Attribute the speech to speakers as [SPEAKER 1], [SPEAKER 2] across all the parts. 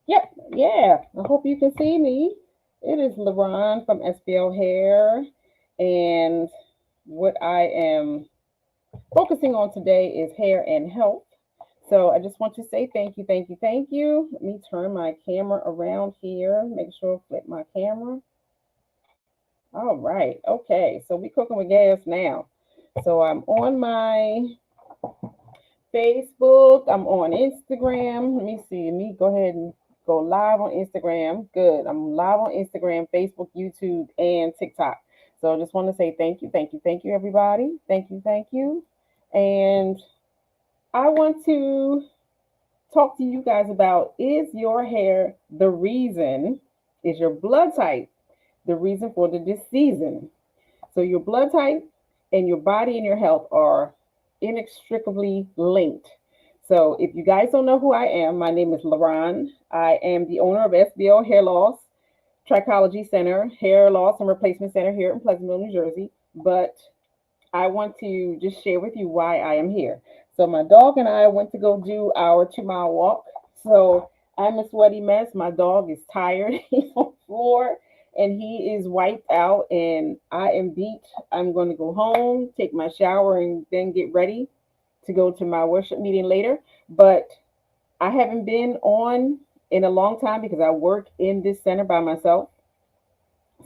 [SPEAKER 1] Yep, yeah. I hope you can see me. It is LaRon from SBL Hair, and what I am focusing on today is hair and health. So I just want to say thank you, thank you, thank you. Let me turn my camera around here. Make sure I flip my camera. All right, okay. So we cooking with gas now. So I'm on my Facebook. I'm on Instagram. Let me see. Let me go ahead and go live on Instagram. Good. I'm live on Instagram, Facebook, YouTube, and TikTok. So I just want to say thank you, thank you, thank you, everybody. Thank you, thank you. And I want to talk to you guys about, is your hair the reason, is your blood type the reason for this season? So your blood type and your body and your health are inextricably linked. So if you guys don't know who I am, my name is LaRon. I am the owner of SBO Hair Loss Trichology Center, Hair Loss and Replacement Center here in Pleasantville, New Jersey. But I want to just share with you why I am here. So my dog and I went to go do our 2 mile walk. So I'm a sweaty mess. My dog is tired. He's on the floor and he is wiped out and I am beat. I'm going to go home, take my shower, and then get ready to go to my worship meeting later. But I haven't been on in a long time because I work in this center by myself.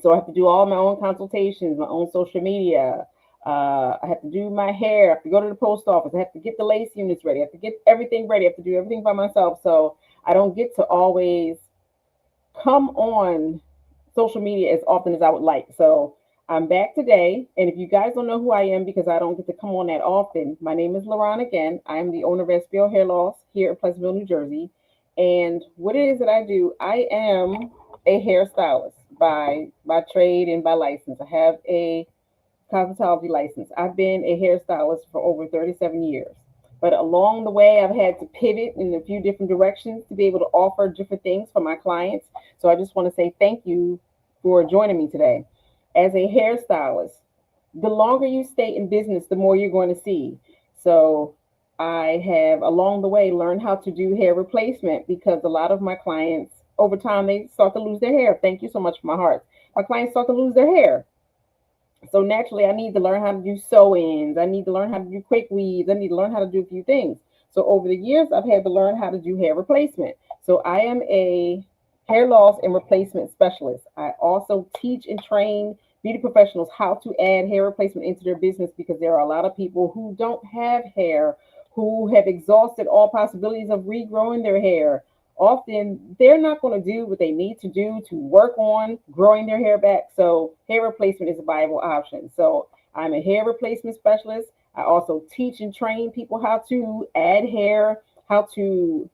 [SPEAKER 1] So I have to do all my own consultations, my own social media. I have to do my hair. I have to go to the post office. I have to get the lace units ready. I have to get everything ready. I have to do everything by myself. So I don't get to always come on social media as often as I would like. So I'm back today. And if you guys don't know who I am because I don't get to come on that often, my name is LaRon again. I am the owner of SBO Hair Loss here in Pleasantville, New Jersey. And what it is that I do, I am a hairstylist by trade and by license. I have a cosmetology license. I've been a hairstylist for over 37 years. But along the way, I've had to pivot in a few different directions to be able to offer different things for my clients. So I just want to say thank you for joining me today. As a hairstylist, the longer you stay in business, the more you're going to see. So I have along the way learned how to do hair replacement because a lot of my clients over time they start to lose their hair. Thank you so much for my heart. My clients start to lose their hair. So naturally, I need to learn how to do sew-ins. I need to learn how to do quick weaves. I need to learn how to do a few things. So over the years, I've had to learn how to do hair replacement. So I am a hair loss and replacement specialist. I also teach and train beauty professionals how to add hair replacement into their business because there are a lot of people who don't have hair, who have exhausted all possibilities of regrowing their hair. Often they're not going to do what they need to do to work on growing their hair back. So hair replacement is a viable option. So I'm a hair replacement specialist. I also teach and train people how to add hair, how to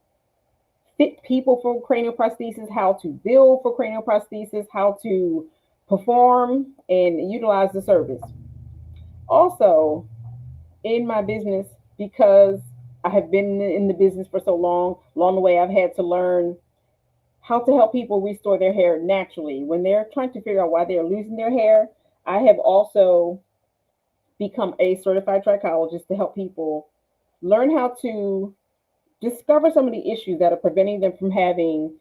[SPEAKER 1] fit people for cranial prosthesis, how to bill for cranial prosthesis, how to perform and utilize the service. Also, in my business, because I have been in the business for so long, along the way, I've had to learn how to help people restore their hair naturally. When they're trying to figure out why they're losing their hair, I have also become a certified trichologist to help people learn how to discover some of the issues that are preventing them from having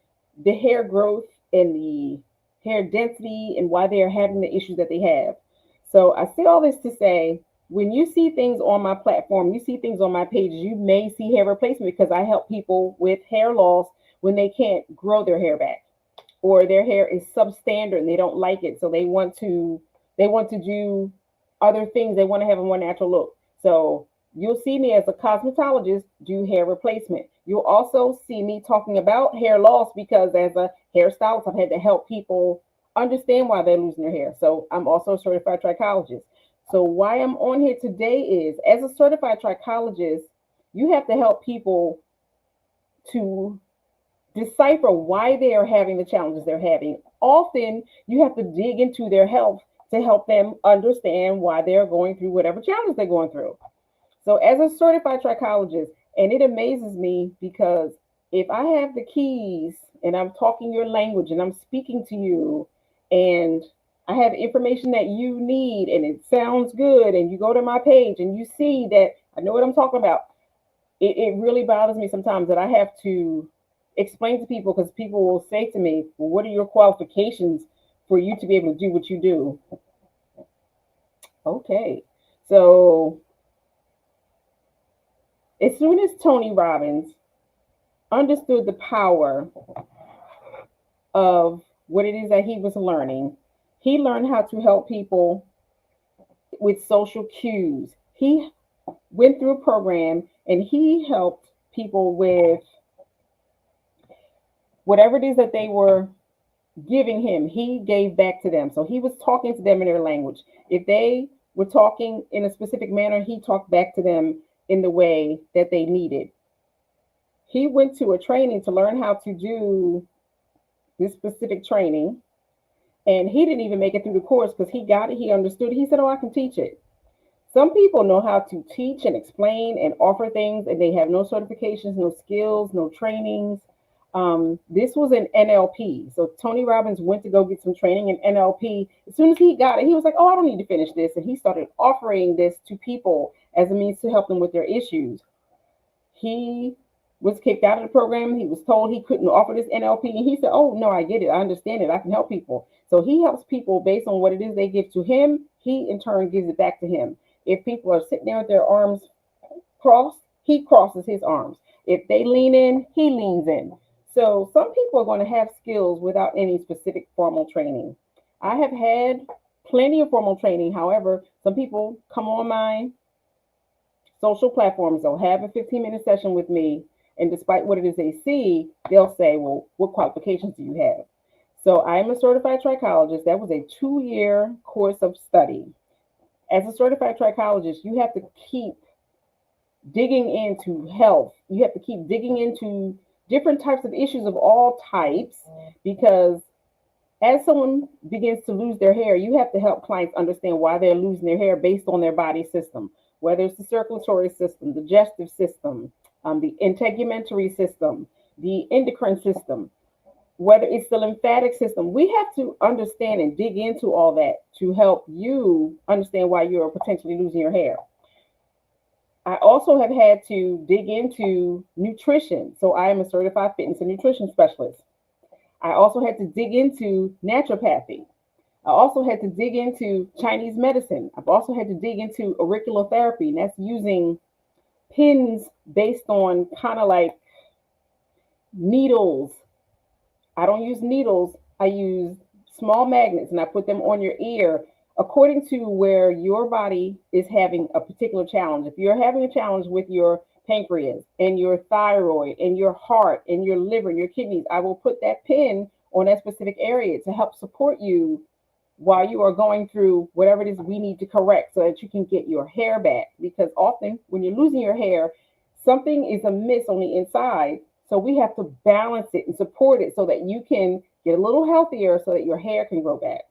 [SPEAKER 1] the hair growth and the hair density and why they are having the issues that they have. So I say all this to say, when you see things on my platform, you see things on my page, you may see hair replacement because I help people with hair loss when they can't grow their hair back or their hair is substandard and they don't like it. So they want to do other things. They want to have a more natural look. So you'll see me as a cosmetologist do hair replacement. You'll also see me talking about hair loss because as a hairstylist, I've had to help people understand why they're losing their hair. So I'm also a certified trichologist. So why I'm on here today is as a certified trichologist, you have to help people to decipher why they are having the challenges they're having. Often you have to dig into their health to help them understand why they're going through whatever challenge they're going through. So, as a certified trichologist, and it amazes me because if I have the keys and I'm talking your language and I'm speaking to you and I have information that you need and it sounds good, and you go to my page and you see that I know what I'm talking about, it really bothers me sometimes that I have to explain to people, because people will say to me, well, what are your qualifications for you to be able to do what you do? Okay. So as soon as Tony Robbins understood the power of what it is that he was learning, he learned how to help people with social cues. He went through a program and he helped people with whatever it is that they were giving him, he gave back to them. So he was talking to them in their language. If they were talking in a specific manner, he talked back to them in the way that they needed. He went to a training to learn how to do this specific training, and he didn't even make it through the course because he got it, he understood it. He said, oh, I can teach it. Some people know how to teach and explain and offer things, and they have no certifications, no skills, no trainings. This was an NLP. So Tony Robbins went to go get some training in NLP. As soon as he got it, he was like, oh, I don't need to finish this. And he started offering this to people as a means to help them with their issues. He was kicked out of the program. He was told he couldn't offer this NLP. And he said, oh, no, I get it. I understand it. I can help people. So he helps people based on what it is they give to him. He, in turn, gives it back to him. If people are sitting there with their arms crossed, he crosses his arms. If they lean in, he leans in. So some people are going to have skills without any specific formal training. I have had plenty of formal training. However, some people come on my social platforms. They'll have a 15-minute session with me. And despite what it is they see, they'll say, well, what qualifications do you have? So I am a certified trichologist. That was a 2-year course of study. As a certified trichologist, you have to keep digging into health. You have to keep digging into different types of issues of all types, because as someone begins to lose their hair, you have to help clients understand why they're losing their hair based on their body system, whether it's the circulatory system, the digestive system, the integumentary system, the endocrine system, whether it's the lymphatic system. We have to understand and dig into all that to help you understand why you're potentially losing your hair. I also have had to dig into nutrition. So I am a certified fitness and nutrition specialist. I also had to dig into naturopathy. I also had to dig into Chinese medicine. I've also had to dig into auriculotherapy, and that's using pins based on kind of like needles. I don't use needles. I use small magnets, and I put them on your ear according to where your body is having a particular challenge. If you're having a challenge with your pancreas and your thyroid and your heart and your liver and your kidneys, I will put that pin on that specific area to help support you while you are going through whatever it is we need to correct so that you can get your hair back. Because often when you're losing your hair, something is amiss on the inside. So we have to balance it and support it so that you can get a little healthier so that your hair can grow back.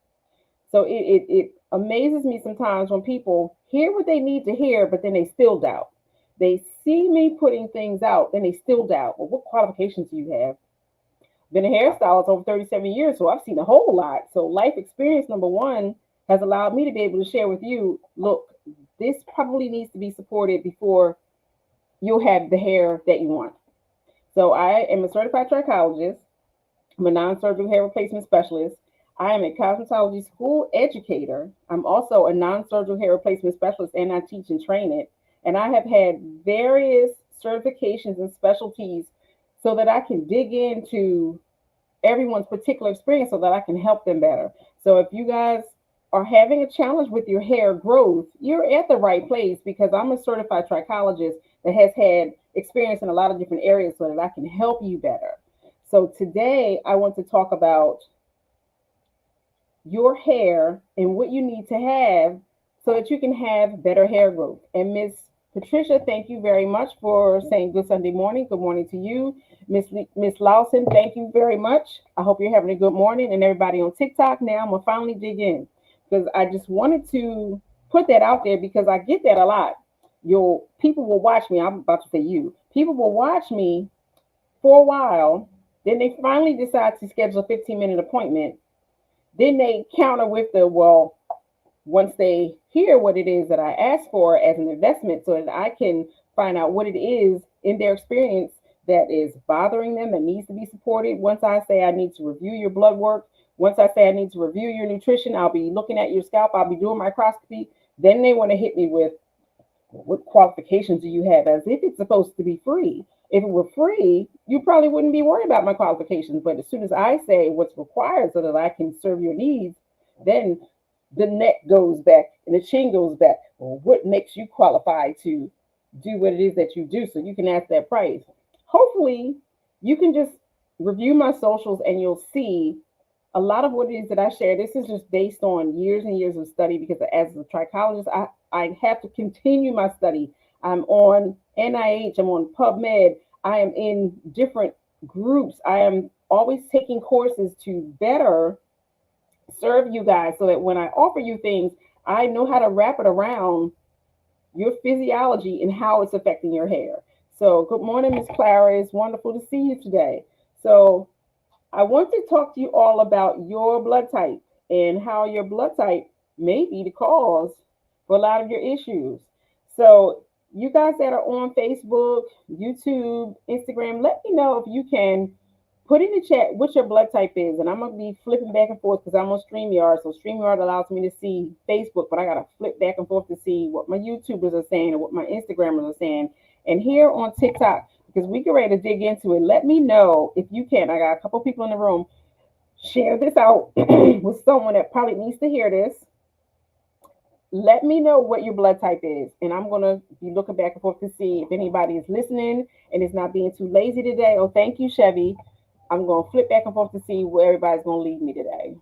[SPEAKER 1] So it amazes me sometimes when people hear what they need to hear, but then they still doubt. They see me putting things out, then they still doubt. Well, what qualifications do you have? Been a hairstylist over 37 years, so I've seen a whole lot. So life experience, number one, has allowed me to be able to share with you, look, this probably needs to be supported before you'll have the hair that you want. So I am a certified trichologist. I'm a non-surgical hair replacement specialist. I am a cosmetology school educator. I'm also a non-surgical hair replacement specialist, and I teach and train it. And I have had various certifications and specialties so that I can dig into everyone's particular experience so that I can help them better. So if you guys are having a challenge with your hair growth, you're at the right place, because I'm a certified trichologist that has had experience in a lot of different areas so that I can help you better. So today I want to talk about your hair and what you need to have so that you can have better hair growth. And Miss Patricia, thank you very much for saying good Sunday morning. Good morning to you. Miss Lawson, thank you very much. I hope you're having a good morning. And everybody on TikTok, now I'm going to finally dig in, because I just wanted to put that out there because I get that a lot. People will watch me. I'm about to say you. People will watch me for a while. Then they finally decide to schedule a 15-minute appointment. Then they counter with well, once they hear what it is that I asked for as an investment so that I can find out what it is in their experience, that is bothering them that needs to be supported. Once I say I need to review your blood work, once I say I need to review your nutrition, I'll be looking at your scalp, I'll be doing microscopy. Then they want to hit me with what qualifications do you have, as if it's supposed to be free. If it were free, you probably wouldn't be worried about my qualifications. But as soon as I say what's required so that I can serve your needs, then the neck goes back and the chin goes back. Well, what makes you qualified to do what it is that you do so you can ask that price? Hopefully, you can just review my socials and you'll see a lot of what it is that I share. This is just based on years and years of study because as a trichologist, I have to continue my study. I'm on NIH, I'm on PubMed, I am in different groups. I am always taking courses to better serve you guys so that when I offer you things, I know how to wrap it around your physiology and how it's affecting your hair. So, good morning, Miss Clara. It's wonderful to see you today. So, I want to talk to you all about your blood type and how your blood type may be the cause for a lot of your issues. So, you guys that are on Facebook, YouTube, Instagram, let me know if you can put in the chat what your blood type is. And I'm going to be flipping back and forth because I'm on StreamYard. So, StreamYard allows me to see Facebook, but I got to flip back and forth to see what my YouTubers are saying and what my Instagrammers are saying. And here on TikTok, because we get ready to dig into it. Let me know if you can. I got a couple people in the room. Share this out with someone that probably needs to hear this. Let me know what your blood type is. And I'm going to be looking back and forth to see if anybody is listening and is not being too lazy today. Oh, thank you, Chevy. I'm going to flip back and forth to see where everybody's going to lead me today.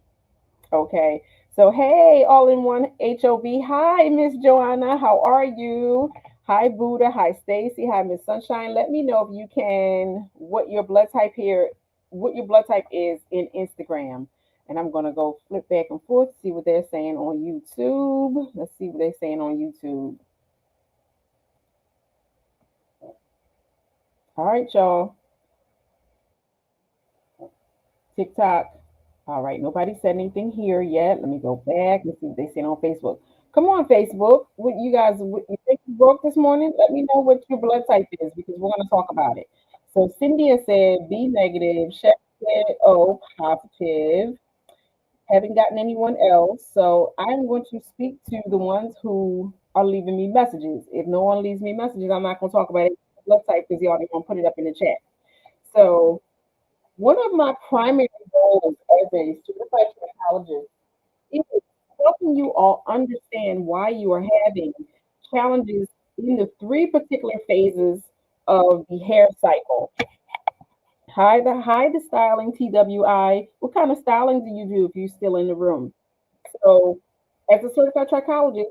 [SPEAKER 1] Okay. So, hey, all in one HOV. Hi, Miss Joanna. How are you? Hi, Buddha. Hi, Stacy. Hi, Miss Sunshine. Let me know if you can, what your blood type here, what your blood type is in Instagram. And I'm going to go flip back and forth, see what they're saying on YouTube. Let's see what they're saying on YouTube. All right, y'all. TikTok. All right, nobody said anything here yet. Let me go back. Let's see what they said on Facebook. Come on, Facebook. What you guys, what, you think you broke this morning? Let me know what your blood type is because we're going to talk about it. So Cynthia said B negative. Chef said O positive. Haven't gotten anyone else. So I'm going to speak to the ones who are leaving me messages. If no one leaves me messages, I'm not going to talk about it. Blood type because y'all are going to put it up in the chat. So one of my primary goals as a certified psychologist is helping you all understand why you are having challenges in the three particular phases of the hair cycle. Hi the styling TWI. What kind of styling do you do if you're still in the room? So as a certified trichologist,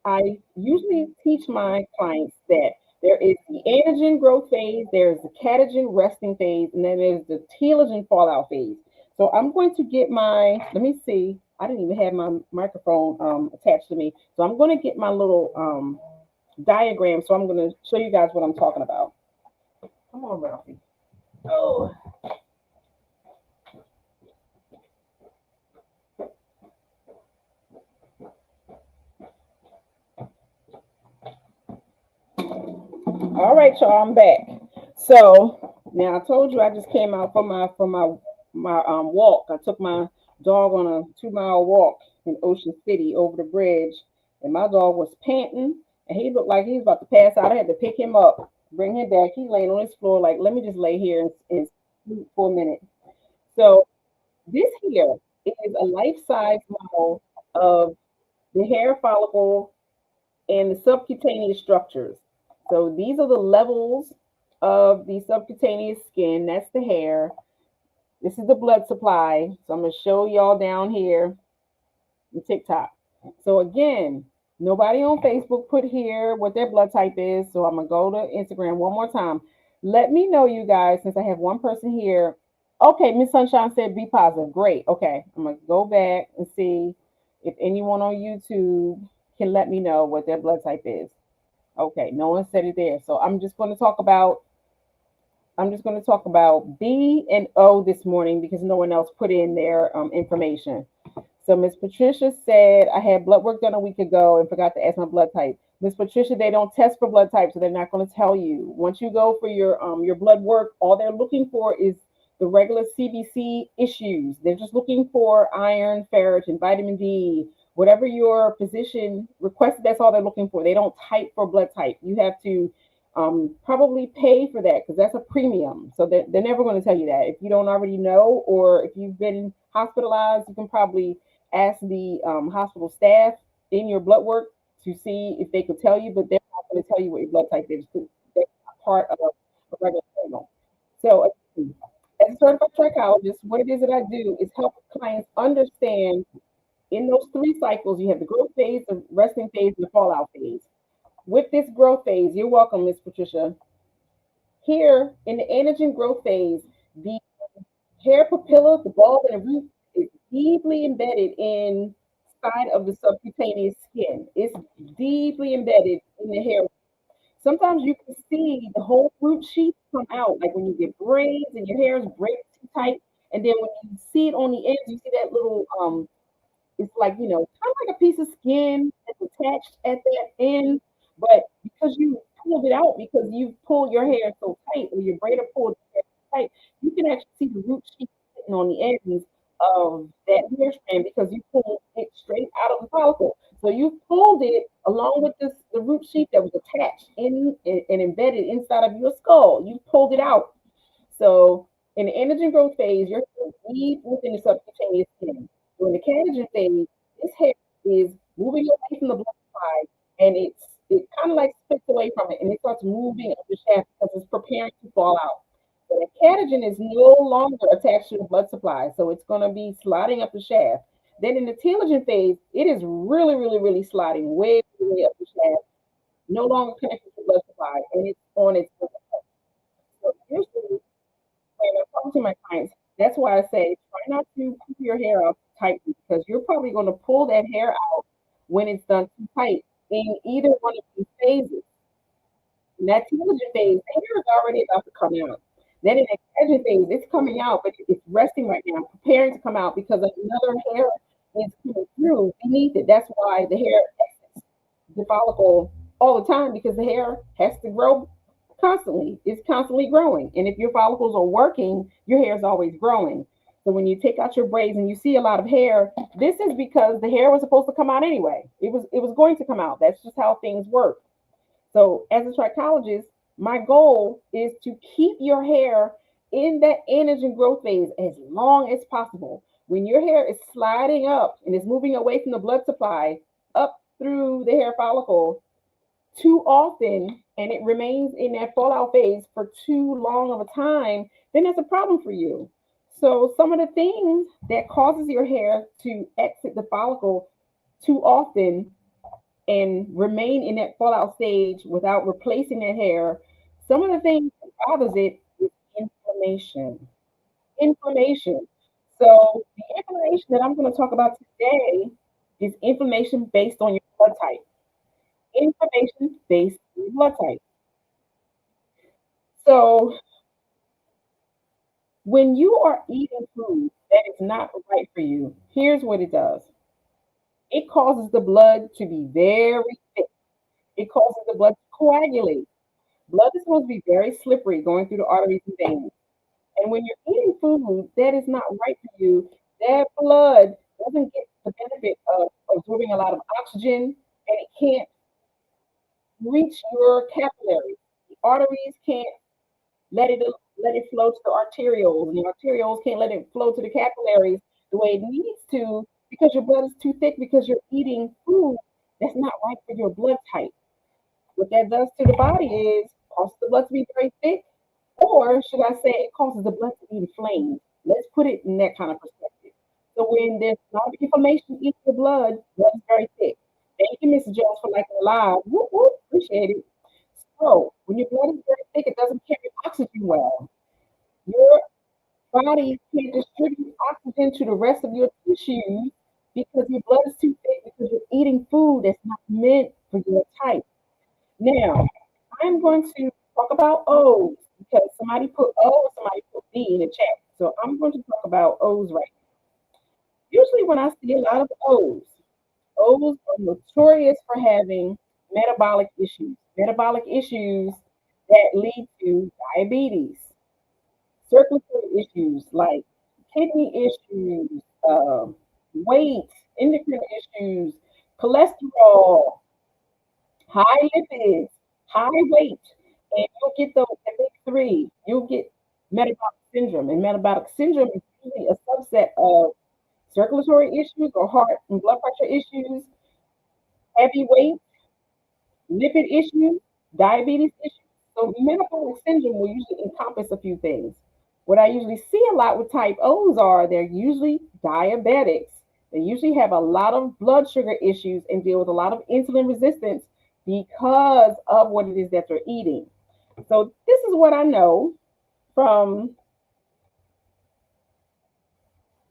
[SPEAKER 1] I usually teach my clients that there is the anagen growth phase, there's the catagen resting phase, and then there's the telogen fallout phase. So I'm going to get my, let me see, I didn't even have my microphone attached to me. So I'm going to get my little diagram. So I'm going to show you guys what I'm talking about. Come on, Ralphie. Oh. All right, y'all, I'm back. So now I told you I just came out from my walk. I took my dog on a 2-mile walk in Ocean City over the bridge, and my dog was panting, and he looked like he was about to pass out. I had to pick him up, bring him back. He laying on his floor like, let me just lay here and sleep for a minute. So this here is a life-size model of the hair follicle and the subcutaneous structures. So these are the levels of the subcutaneous skin. That's the hair. This is the blood supply. So I'm going to show y'all down here in TikTok. So again, nobody on Facebook put here what their blood type is. So I'm going to go to Instagram one more time. Let me know, you guys, since I have one person here. Okay, Miss Sunshine said be positive. Great. Okay, I'm going to go back and see if anyone on YouTube can let me know what their blood type is. Okay, no one said it there. So I'm just going to talk about B and O this morning because no one else put in their information. So Miss Patricia said I had blood work done a week ago and forgot to ask my blood type. Miss Patricia, they don't test for blood type, so they're not going to tell you. Once you go for your blood work, all they're looking for is the regular CBC issues. They're just looking for iron, ferritin, vitamin D, whatever your physician requested. That's all they're looking for. They don't type for blood type. You have to probably pay for that because that's a premium. So they're never going to tell you that. If you don't already know, or if you've been hospitalized, you can probably ask the hospital staff in your blood work to see if they could tell you, but they're not going to tell you what your blood type is. That's not part of a regular panel. So, as a certified trichologist, what it is that I do is help clients understand in those three cycles you have the growth phase, the resting phase, and the fallout phase. With this growth phase, you're welcome, Miss Patricia. Here in the anagen growth phase, the hair papilla, the bulb, and the root is deeply embedded inside of the subcutaneous skin. It's deeply embedded in the hair. Sometimes you can see the whole root sheath come out, like when you get braids and your hair is braided too tight. And then when you see it on the ends, you see that little it's like, kind of like a piece of skin that's attached at that end, but because you pulled it out, because you pulled your hair so tight, or your braider pulled your hair so tight, you can actually see the root sheath sitting on the ends of that hair strand because you pulled it straight out of the follicle. So you pulled it along with the root sheath that was attached and embedded inside of your skull. You pulled it out. So in the anagen growth phase, you're deep within the subcutaneous skin. So in the catagen phase, this hair is moving away from the blood supply, and it kind of like splits away from it, and it starts moving up the shaft because it's preparing to fall out. So the catagen is no longer attached to the blood supply, so it's going to be sliding up the shaft. Then in the telogen phase, it is really, really, really sliding way, way up the shaft, no longer connected to the blood supply, and it's on its way. So usually when I'm talking to my clients, that's why I say try not to pull your hair up tightly because you're probably going to pull that hair out when it's done too tight in either one of these phases. In that telogen phase, the hair is already about to come out. Then in the telogen phase, it's coming out, but it's resting right now, preparing to come out because another hair is coming through beneath it. That's why the hair exits the follicle all the time because the hair has to grow constantly. It's constantly growing. And if your follicles are working, your hair is always growing. So when you take out your braids and you see a lot of hair, this is because the hair was supposed to come out anyway. It was going to come out. That's just how things work. So as a trichologist, my goal is to keep your hair in that anagen growth phase as long as possible. When your hair is sliding up and is moving away from the blood supply up through the hair follicle, too often and it remains in that fallout phase for too long of a time, then that's a problem for you. So some of the things that causes your hair to exit the follicle too often and remain in that fallout stage without replacing that hair, some of the things that bothers it is inflammation. Inflammation. So the inflammation that I'm going to talk about today is inflammation based on your blood type. Inflammation based on your blood type. So when you are eating food that is not right for you, here's what it does. It causes the blood to be very thick. It causes the blood to coagulate. Blood is supposed to be very slippery going through the arteries and veins. And when you're eating food that is not right for you, that blood doesn't get the benefit of absorbing a lot of oxygen and it can't reach your capillaries. The arteries can't let it let it flow to the arterioles, and the arterioles can't let it flow to the capillaries the way it needs to because your blood is too thick because you're eating food that's not right for your blood type. What that does to the body is causes the blood to be very thick, or should I say, it causes the blood to be inflamed. Let's put it in that kind of perspective. So when there's a lot of inflammation in the blood is very thick. Thank you, Mrs. Jones, for liking the live. Whoop, whoop, appreciate it. So when your blood is very thick, it doesn't carry oxygen well. Your body can't distribute oxygen to the rest of your tissues because your blood is too thick because you're eating food that's not meant for your type. Now, I'm going to talk about O's because somebody put O and somebody put B in the chat. So I'm going to talk about O's right now. Usually when I see a lot of O's are notorious for having metabolic issues that lead to diabetes, circulatory issues like kidney issues, weight, endocrine issues, cholesterol, high lipids, high weight, and you'll get the big three. You'll get metabolic syndrome, and metabolic syndrome is usually a subset of circulatory issues or heart and blood pressure issues, heavy weight, lipid issues, diabetes issues. So metabolic syndrome will usually encompass a few things. What I usually see a lot with type O's are they're usually diabetics. They usually have a lot of blood sugar issues and deal with a lot of insulin resistance because of what it is that they're eating. So this is what I know from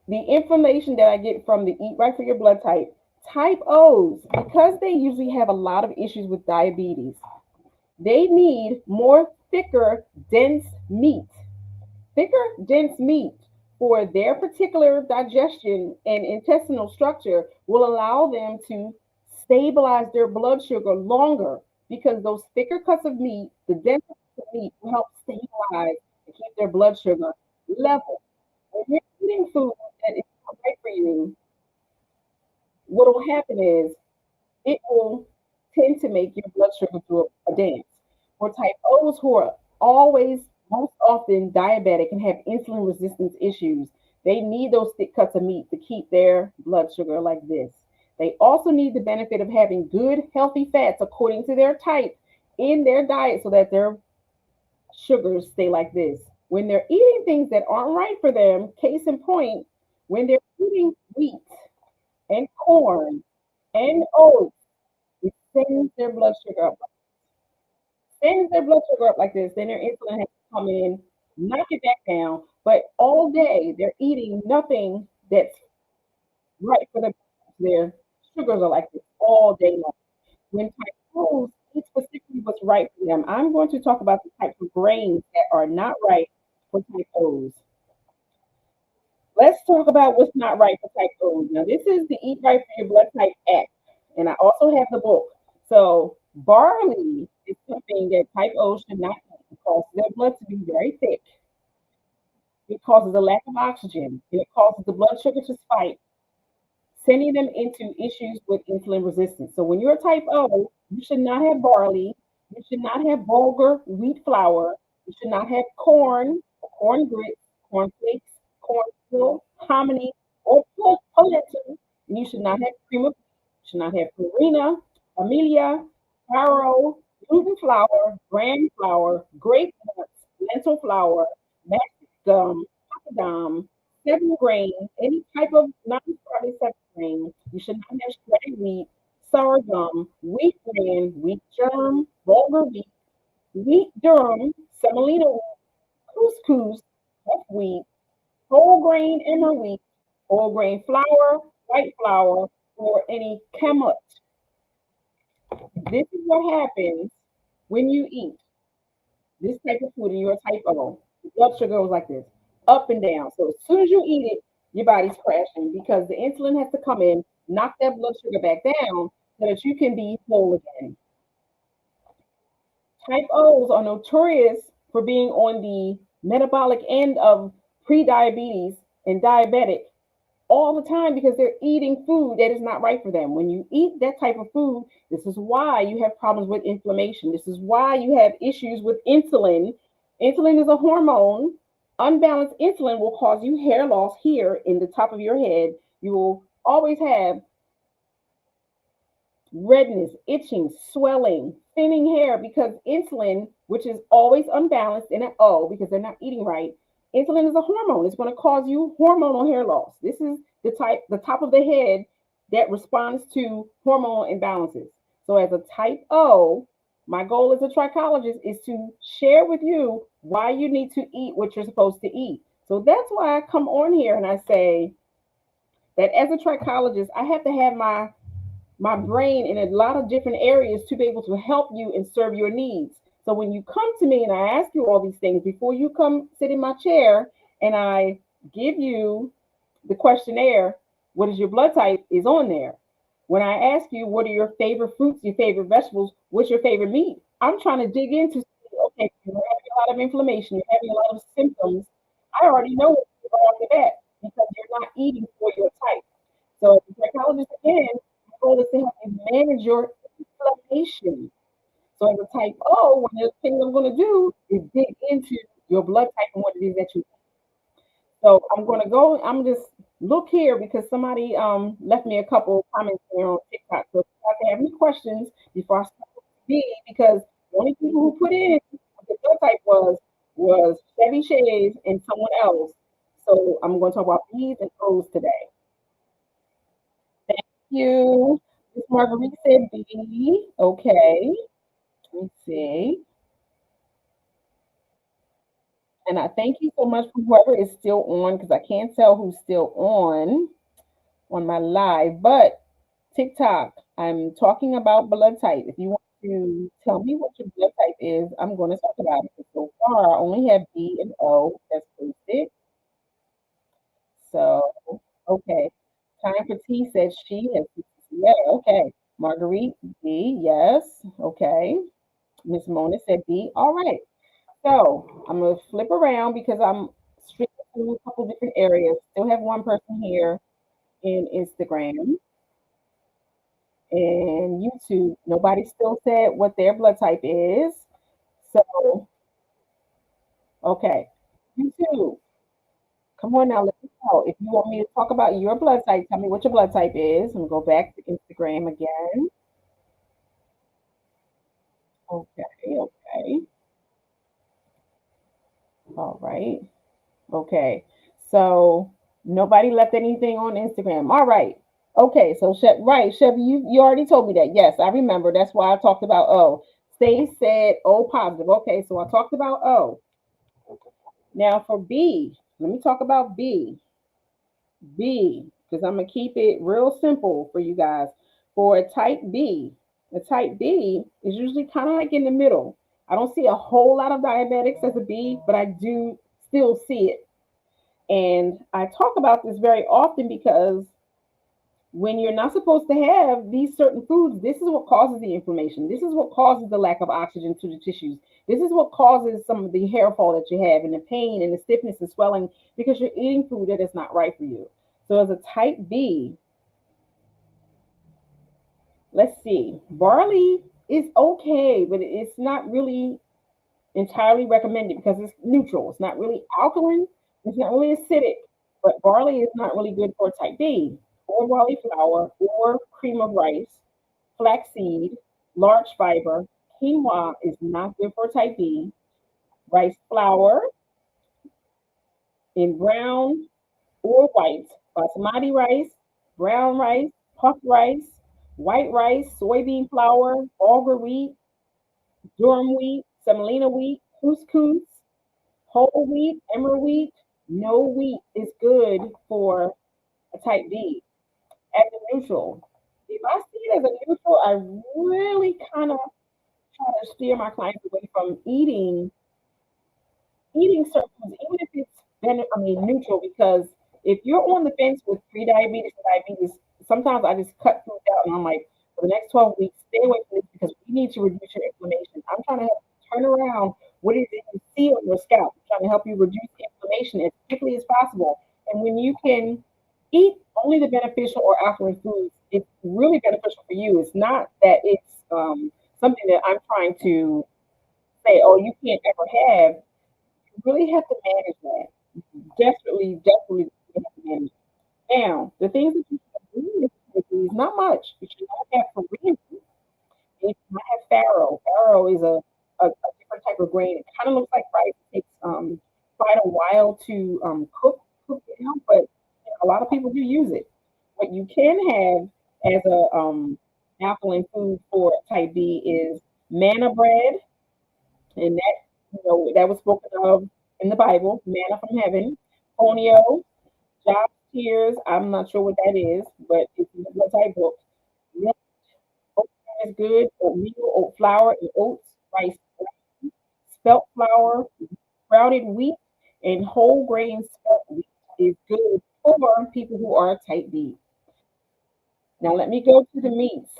[SPEAKER 1] the information that I get from the Eat Right for Your Blood Type. Type O's, because they usually have a lot of issues with diabetes, they need more thicker, dense meat. Thicker, dense meat for their particular digestion and intestinal structure will allow them to stabilize their blood sugar longer because those thicker cuts of meat, the denser cuts of meat, will help stabilize and keep their blood sugar level. When you're eating food that is not right for you, what will happen is it will tend to make your blood sugar do a dance. For type O's who are always, most often diabetic and have insulin resistance issues, they need those thick cuts of meat to keep their blood sugar like this. They also need the benefit of having good, healthy fats according to their type in their diet so that their sugars stay like this. When they're eating things that aren't right for them, case in point, when they're eating wheat and corn and oats, it sends their blood sugar up. Sends their blood sugar up like this, then their insulin has to come in, knock it back down. But all day they're eating nothing that's right for their sugars are like this all day long. When type foods eat specifically what's right for them, I'm going to talk about the types of grains that are not right for type O's. Let's talk about what's not right for type O's. Now, this is the Eat Right for Your Blood Type Act, and I also have the book. So, barley is something that type O's should not eat. It causes their blood to be very thick. It causes a lack of oxygen. It causes the blood sugar to spike, sending them into issues with insulin resistance. So, when you're a type O, you should not have barley. You should not have bulgur wheat flour. You should not have corn grits, corn flakes, cornmeal, hominy, or polenta. And you should not have cream of wheat. You should not have farina, amelia, farro, gluten flour, bran flour, grape nuts, lentil flour, mashed papadum, seven grain, any type of non-starchy seven grain. You should not have shredded wheat, sorghum, wheat bran, wheat germ, bulgur wheat durum, semolina wheat, couscous, buckwheat, whole grain emmer wheat, whole grain flour, white flour, or any kamut. This is what happens when you eat this type of food and you're a type O. The blood sugar goes like this, up and down. So as soon as you eat it, your body's crashing because the insulin has to come in, knock that blood sugar back down so that you can be whole again. Type O's are notorious for being on the metabolic end of pre-diabetes and diabetic all the time because they're eating food that is not right for them. When you eat that type of food, this is why you have problems with inflammation. This is why you have issues with insulin. Insulin is a hormone. Unbalanced insulin will cause you hair loss here in the top of your head. You will always have redness, itching, swelling, thinning hair because insulin, which is always unbalanced in an O because they're not eating right, insulin is a hormone. It's going to cause you hormonal hair loss. This is the top of the head that responds to hormonal imbalances. So as a type O, my goal as a trichologist is to share with you why you need to eat what you're supposed to eat. So that's why I come on here and I say that as a trichologist, I have to have my brain in a lot of different areas to be able to help you and serve your needs. So when you come to me and I ask you all these things before you come sit in my chair and I give you the questionnaire, what is your blood type is on there. When I ask you what are your favorite fruits, your favorite vegetables, what's your favorite meat, I'm trying to dig into, okay, you're having a lot of inflammation, you're having a lot of symptoms. I already know what to go off the bat because you're not eating for your type. So as a psychologist again, my goal is to help you manage your inflammation. So as a type O, one of the things I'm going to do is dig into your blood type and what it is that you. So I'm going to go. I'm just look here because somebody left me a couple comments there on TikTok. So if you guys have any questions before I start with B, because the only people who put in what the blood type was Chevy Chase and someone else. So I'm going to talk about B's and O's today. Thank you. Miss Marguerite said B. Okay. Let's see. And I thank you so much for whoever is still on because I can't tell who's still on my live. But TikTok, I'm talking about blood type. If you want to tell me what your blood type is, I'm going to talk about it. So far, I only have B and O that's posted. So, okay. Time for T says she has. Yeah, okay. Marguerite, B, yes. Okay. Miss Mona said B. All right. So I'm gonna flip around because I'm streaming through a couple different areas. Still have one person here in Instagram and YouTube. Nobody still said what their blood type is. So okay, YouTube, come on now, let me know. If you want me to talk about your blood type, tell me what your blood type is. I'm gonna go back to Instagram again. Okay, okay, all right. Okay. So nobody left anything on Instagram. All right. Okay. So right, Chevy, you already told me that. Yes, I remember. That's why I talked about O. Stay said O positive. Okay. So I talked about O. Now for B, let me talk about B. B, because I'm gonna keep it real simple for you guys. For a type B, a type B is usually kind of like in the middle. I don't see a whole lot of diabetics as a B, but I do still see it. And I talk about this very often because when you're not supposed to have these certain foods, this is what causes the inflammation. This is what causes the lack of oxygen to the tissues. This is what causes some of the hair fall that you have and the pain and the stiffness and swelling because you're eating food that is not right for you. So, as a type B, let's see, barley is okay, but it's not really entirely recommended because it's neutral. It's not really alkaline. It's not really acidic. But barley is not really good for type B, or barley flour, or cream of rice, flaxseed, large fiber. Quinoa is not good for type B. Rice flour in brown or white. Basmati rice, brown rice, puffed rice, white rice, soybean flour, bulgur wheat, durum wheat, semolina wheat, couscous, whole wheat, emmer wheat, no wheat is good for a type B. As a neutral, if I see it as a neutral, I really kind of try to steer my clients away from eating certain foods, even if it's neutral, because if you're on the fence with pre-diabetes and diabetes, sometimes I just cut foods out and I'm like, for the next 12 weeks, stay away from this because we need to reduce your inflammation. I'm trying to help you turn around what it is that you see on your scalp. I'm trying to help you reduce inflammation as quickly as possible. And when you can eat only the beneficial or alkaline foods, it's really beneficial for you. It's not that it's something that I'm trying to say, oh, you can't ever have. You really have to manage that. Definitely have to manage. Now, the things that you should do is not much. You should not have Korean food. You should not have farro. Farro is a different type of grain. It kind of looks like rice. It takes quite a while to cook it down, but a lot of people do use it. What you can have as a alkaline food for type B is manna bread, and that that was spoken of in the Bible, manna from heaven. Fonio, job tears. I'm not sure what that is, but it's in the blood type book. Milk, oatmeal is good. Oatmeal, oat flour, and oats, rice, spelt flour, sprouted wheat, and whole grain spelt wheat is good for people who are type B. Now let me go to the meats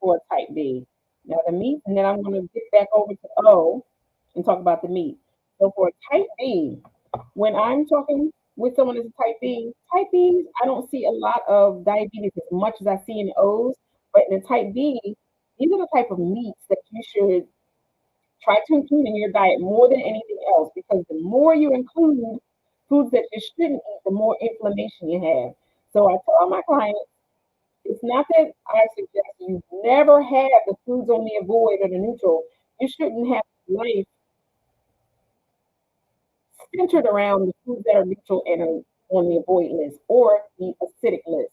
[SPEAKER 1] for type B. Now the meat, and then I'm going to get back over to O and talk about the meat. So for type B, when I'm talking with someone that's a type Bs, I don't see a lot of diabetes as much as I see in O's. But in the type B, these are the type of meats that you should try to include in your diet more than anything else, because the more you include foods that you shouldn't eat, the more inflammation you have. So I tell my clients, it's not that I suggest you never have the foods on the avoid or the neutral. You shouldn't have life centered around the foods that are neutral and are on the avoid list or the acidic list.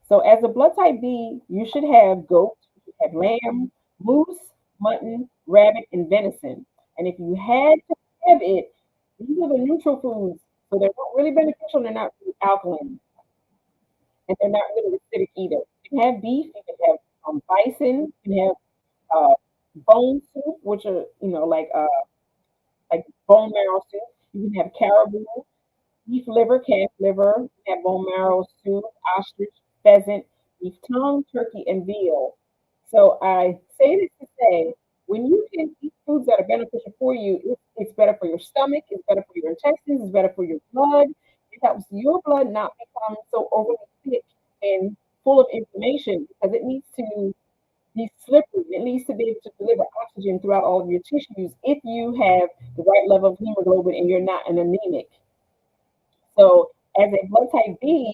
[SPEAKER 1] So as a blood type B, you should have goat, you should have lamb, moose, mutton, rabbit, and venison. And if you had to have it, these are the neutral foods. So they're not really beneficial, they're not really alkaline, and they're not really acidic either. You can have beef, you can have bison, you can have uh, bone soup, which are, like bone marrow soup. You can have caribou, beef liver, calf liver, have bone marrow soup, ostrich, pheasant, beef tongue, turkey, and veal. So I say this to say, when you can eat foods that are beneficial for you, it's better for your stomach, it's better for your intestines, it's better for your blood. It helps your blood not become so overly thick and full of inflammation, because it needs to be slippery. It needs to be able to deliver oxygen throughout all of your tissues if you have the right level of hemoglobin and you're not an anemic. So as a blood type B,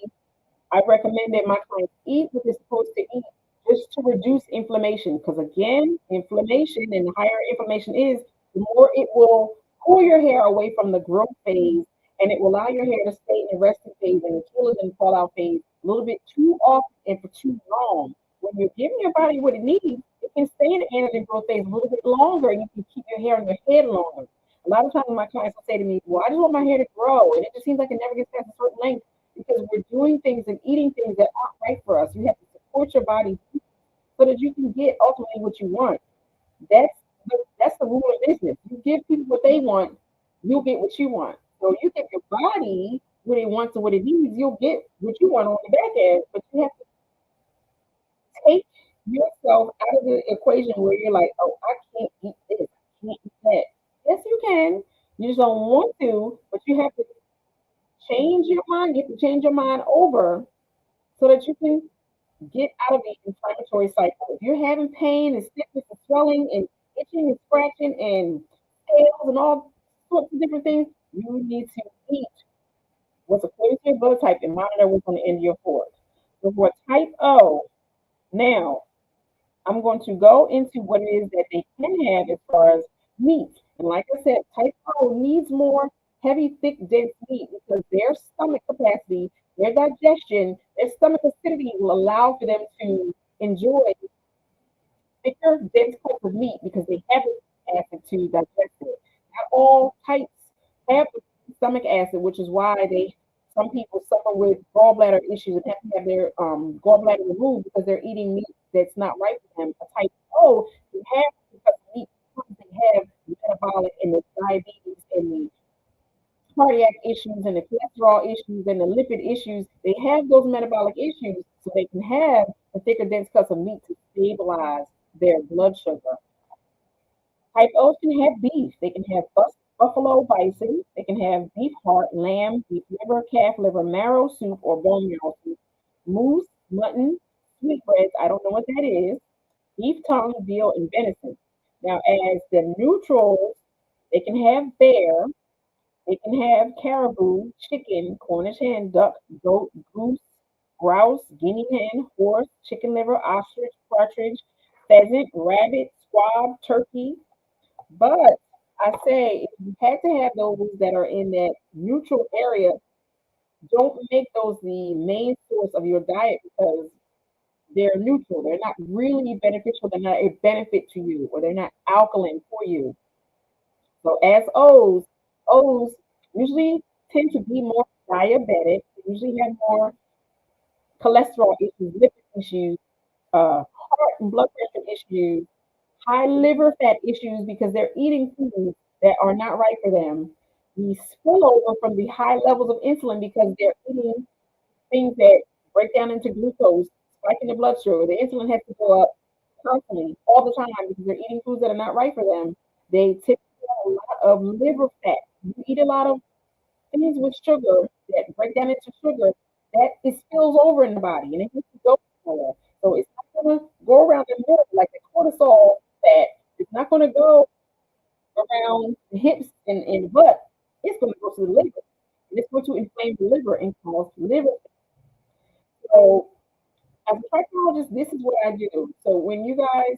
[SPEAKER 1] I recommend that my clients eat what they're supposed to eat just to reduce inflammation. Because again, inflammation, and the higher inflammation is, the more it will pull your hair away from the growth phase, and it will allow your hair to stay in the resting phase and the keloids and fallout phase a little bit too often and for too long. When you're giving your body what it needs, it can stay in the anagen growth phase a little bit longer, and you can keep your hair on your head longer. A lot of times my clients will say to me, well, I just want my hair to grow, and it just seems like it never gets past a certain length, because we're doing things and eating things that aren't right for us. You have to support your body so that you can get ultimately what you want. That's that's the rule of business. You give people what they want, you'll get what you want. So you give your body what it wants and what it needs, you'll get what you want on the back end. But you have to take yourself out of the equation where you're like, oh, I can't eat this, I can't eat that. Yes, you can. You just don't want to, but you have to change your mind. You have to change your mind over so that you can get out of the inflammatory cycle. If you're having pain and stiffness and swelling and itching and scratching and scales and all sorts of different things, you need to eat what's according to your blood type and monitor what's on the end of your fork. So for type O, now I'm going to go into what it is that they can have as far as meat. And like I said, type O needs more heavy, thick, dense meat, because their stomach capacity, their digestion, their stomach acidity will allow for them to enjoy thicker, dense cuts of meat because they have the acid to digest it. Not all types have the stomach acid, which is why some people suffer with gallbladder issues and have to have their gallbladder removed because they're eating meat that's not right for them. A type O, you have because meat because they have metabolic and the diabetes and the cardiac issues and the cholesterol issues and the lipid issues. They have those metabolic issues, so they can have the thicker, dense cuts of meat to stabilize their blood sugar. Type O's can have beef. They can have buffalo bison. They can have beef heart, lamb, beef liver, calf liver, marrow soup, or bone marrow soup. Moose, mutton, sweetbreads. I don't know what that is. Beef tongue, veal, and venison. Now, as the neutrals, they can have bear. They can have caribou, chicken, Cornish hen, duck, goat, goose, grouse, guinea hen, horse, chicken liver, ostrich, partridge, pheasant, rabbit, squab, turkey. But I say if you had to have those that are in that neutral area, don't make those the main source of your diet, because they're neutral. They're not really beneficial. They're not a benefit to you, or they're not alkaline for you. So as O's usually tend to be more diabetic. They usually have more cholesterol issues, lipid issues, heart and blood pressure issues, high liver fat issues, because they're eating foods that are not right for them. The spillover from the high levels of insulin because they're eating things that break down into glucose, spiking the blood sugar. The insulin has to go up constantly, all the time, because they're eating foods that are not right for them. They typically have a lot of liver fat. You eat a lot of things with sugar that break down into sugar, that it spills over in the body and it has to go somewhere. So it's not going to go around the middle like the cortisol fat. It's not going to go around the hips and the butt. It's going to go to the liver. And it's going to inflame the liver and cause liver. So as a psychologist, this is what I do. So when you guys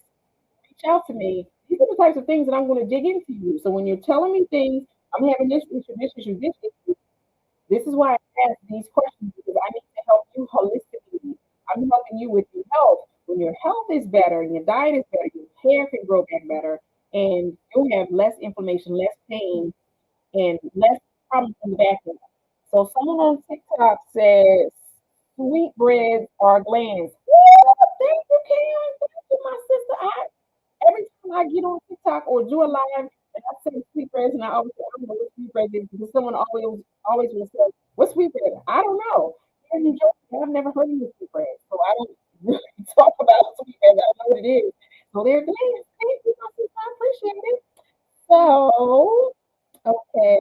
[SPEAKER 1] reach out to me, these are the types of things that I'm going to dig into you. So when you're telling me things, I'm having this issue, this issue, this issue. This is why I ask these questions, because I need to help you holistically. I'm helping you with your health. When your health is better and your diet is better, your hair can grow back better, and you'll have less inflammation, less pain, and less problems in the back end. So someone on TikTok says sweetbreads are glands. Yeah, thank you, Karen. Thank you, my sister. Every time I get on TikTok or do a live and I say sweetbreads, and I always say, I don't know what sweetbreads is, because someone always will say, what's sweetbread? I don't know. Here in New Jersey, I've never heard of this sweetbread. So I don't really talk about sweetbreads. I don't know what it is. So they're glad. Thank you, my sister. I appreciate it. So, okay.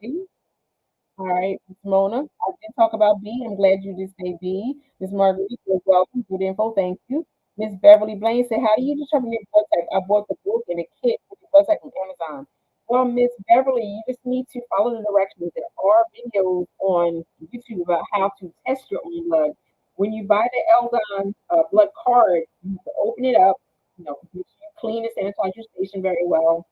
[SPEAKER 1] All right, Miss Mona. I did talk about B. I'm glad you did say B. Miss Marguerite, you're welcome. Good info. Thank you. Miss Beverly Blaine said, how do you determine your blood type? I bought the book and a kit for your blood type from Amazon. Well, Miss Beverly, you just need to follow the directions. There are videos on YouTube about how to test your own blood. When you buy the Eldon blood card, you have to open it up, make sure you clean and sanitize your station very well.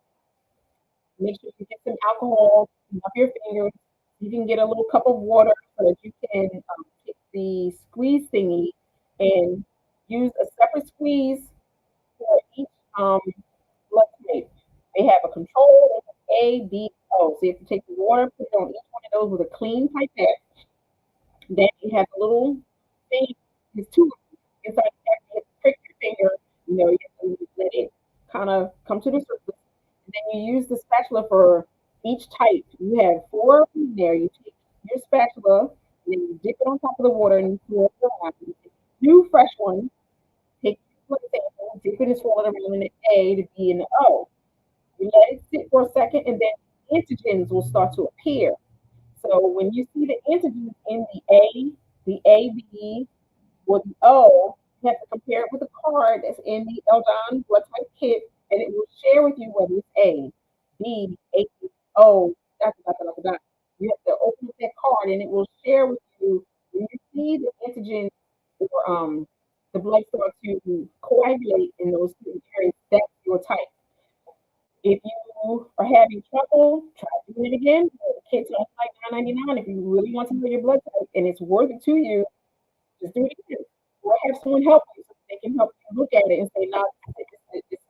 [SPEAKER 1] Make sure you get some alcohol, clean up your fingers. You can get a little cup of water so that you can take the squeeze thingy and use a separate squeeze for each blood type. They have a control, they have A, B, O. So you have to take the water, put it on each one of those with a clean pipette. Then you have a little thing, there's two of them. Inside the pack, you have to prick your finger, you have to let it kind of come to the surface. And then you use the spatula for each type. You have four of them there. You take your spatula, and then you dip it on top of the water and you pour it around. You take a new fresh one, take your sample, dip it and swirl it around in the A, the B, and the O. You let it sit for a second, and then antigens will start to appear. So when you see the antigens in the AB, or the O, you have to compare it with the card that's in the Eldon blood type kit, and it will share with you whether it's A, B, A, O, da, da, da, da, da. You have to open up that card, and it will share with you when you see the antigen or the blood start to coagulate in those certain areas. That's your type. If you are having trouble, try doing it again. The kit's only like $9.99. If you really want to know your blood type and it's worth it to you, just do it again. Or have someone help you so they can help you look at it and say, no, this.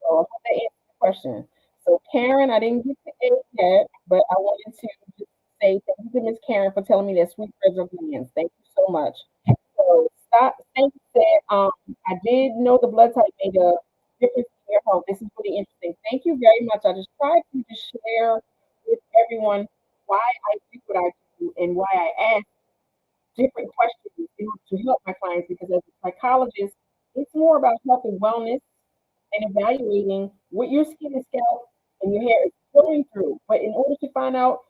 [SPEAKER 1] So I hope that answers the question. So Karen, I didn't get to A yet, but I wanted to just say thank you to Miss Karen for telling me that sweet breads are beans. Thank you so much. So stop. Thank you said, I did know the blood type made a difference in your health. This is really interesting. Thank you very much. I just tried to just share with everyone why I do what I do and why I ask different questions in order to help my clients, because as a psychologist, it's more about health and wellness and evaluating what your skin and scalp and your hair is going through. But in order to find out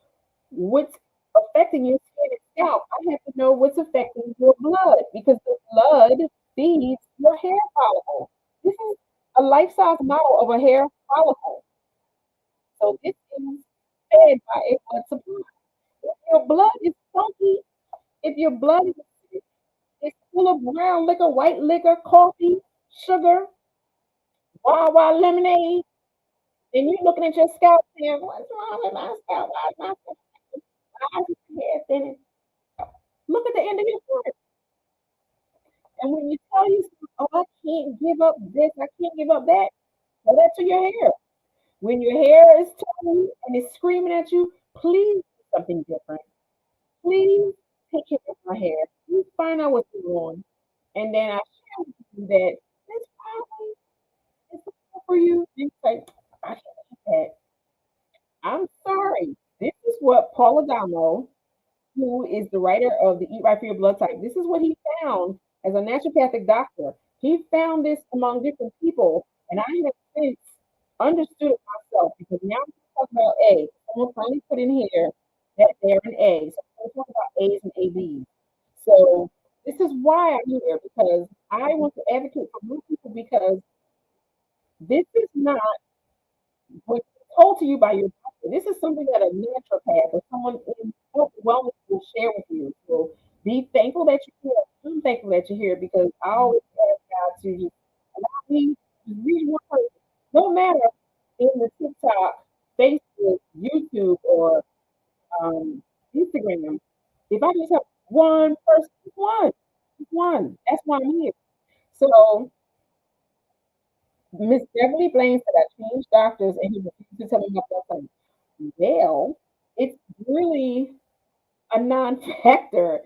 [SPEAKER 1] what's affecting your skin and scalp, I have to know what's affecting your blood, because the blood feeds your hair follicle. This is a life size model of a hair follicle. So this is fed by a blood supply. If your blood is funky, if your blood is full of brown liquor, white liquor, coffee, sugar, Wawa lemonade, and you're looking at your scalp saying, what's wrong with my scalp? Why is my scalp? Why is my hair thinning? Look at the end of your foot. And when you tell you, oh, I can't give up this, I can't give up that, tell that to your hair. When your hair is telling you and it's screaming at you, please do something different. Please take care of my hair. Please find out what's going on. And then I share with you that this probably is not for you. You say, I can't eat that. I'm sorry. This is what Paul Adamo, who is the writer of the Eat Right for Your Blood Type, this is what he found as a naturopathic doctor. He found this among different people, and I have since understood it myself because now we talk about A. Someone finally put in here that they're an A. So we're talking about A's and ABs. So this is why I'm here because I want to advocate for more people because this is not what's told to you by your doctor. This is something that a naturopath or someone in health and wellness will share with you. So be thankful that you're here. I'm thankful that you're here because I always ask God to just allow me to reach one person. No matter in the TikTok, Facebook, YouTube, or um, Instagram, if I just have one person, just one. That's why I'm here. So Miss Beverly blames that I changed doctors and he refused to tell me about something. Well, it's really a non-factor.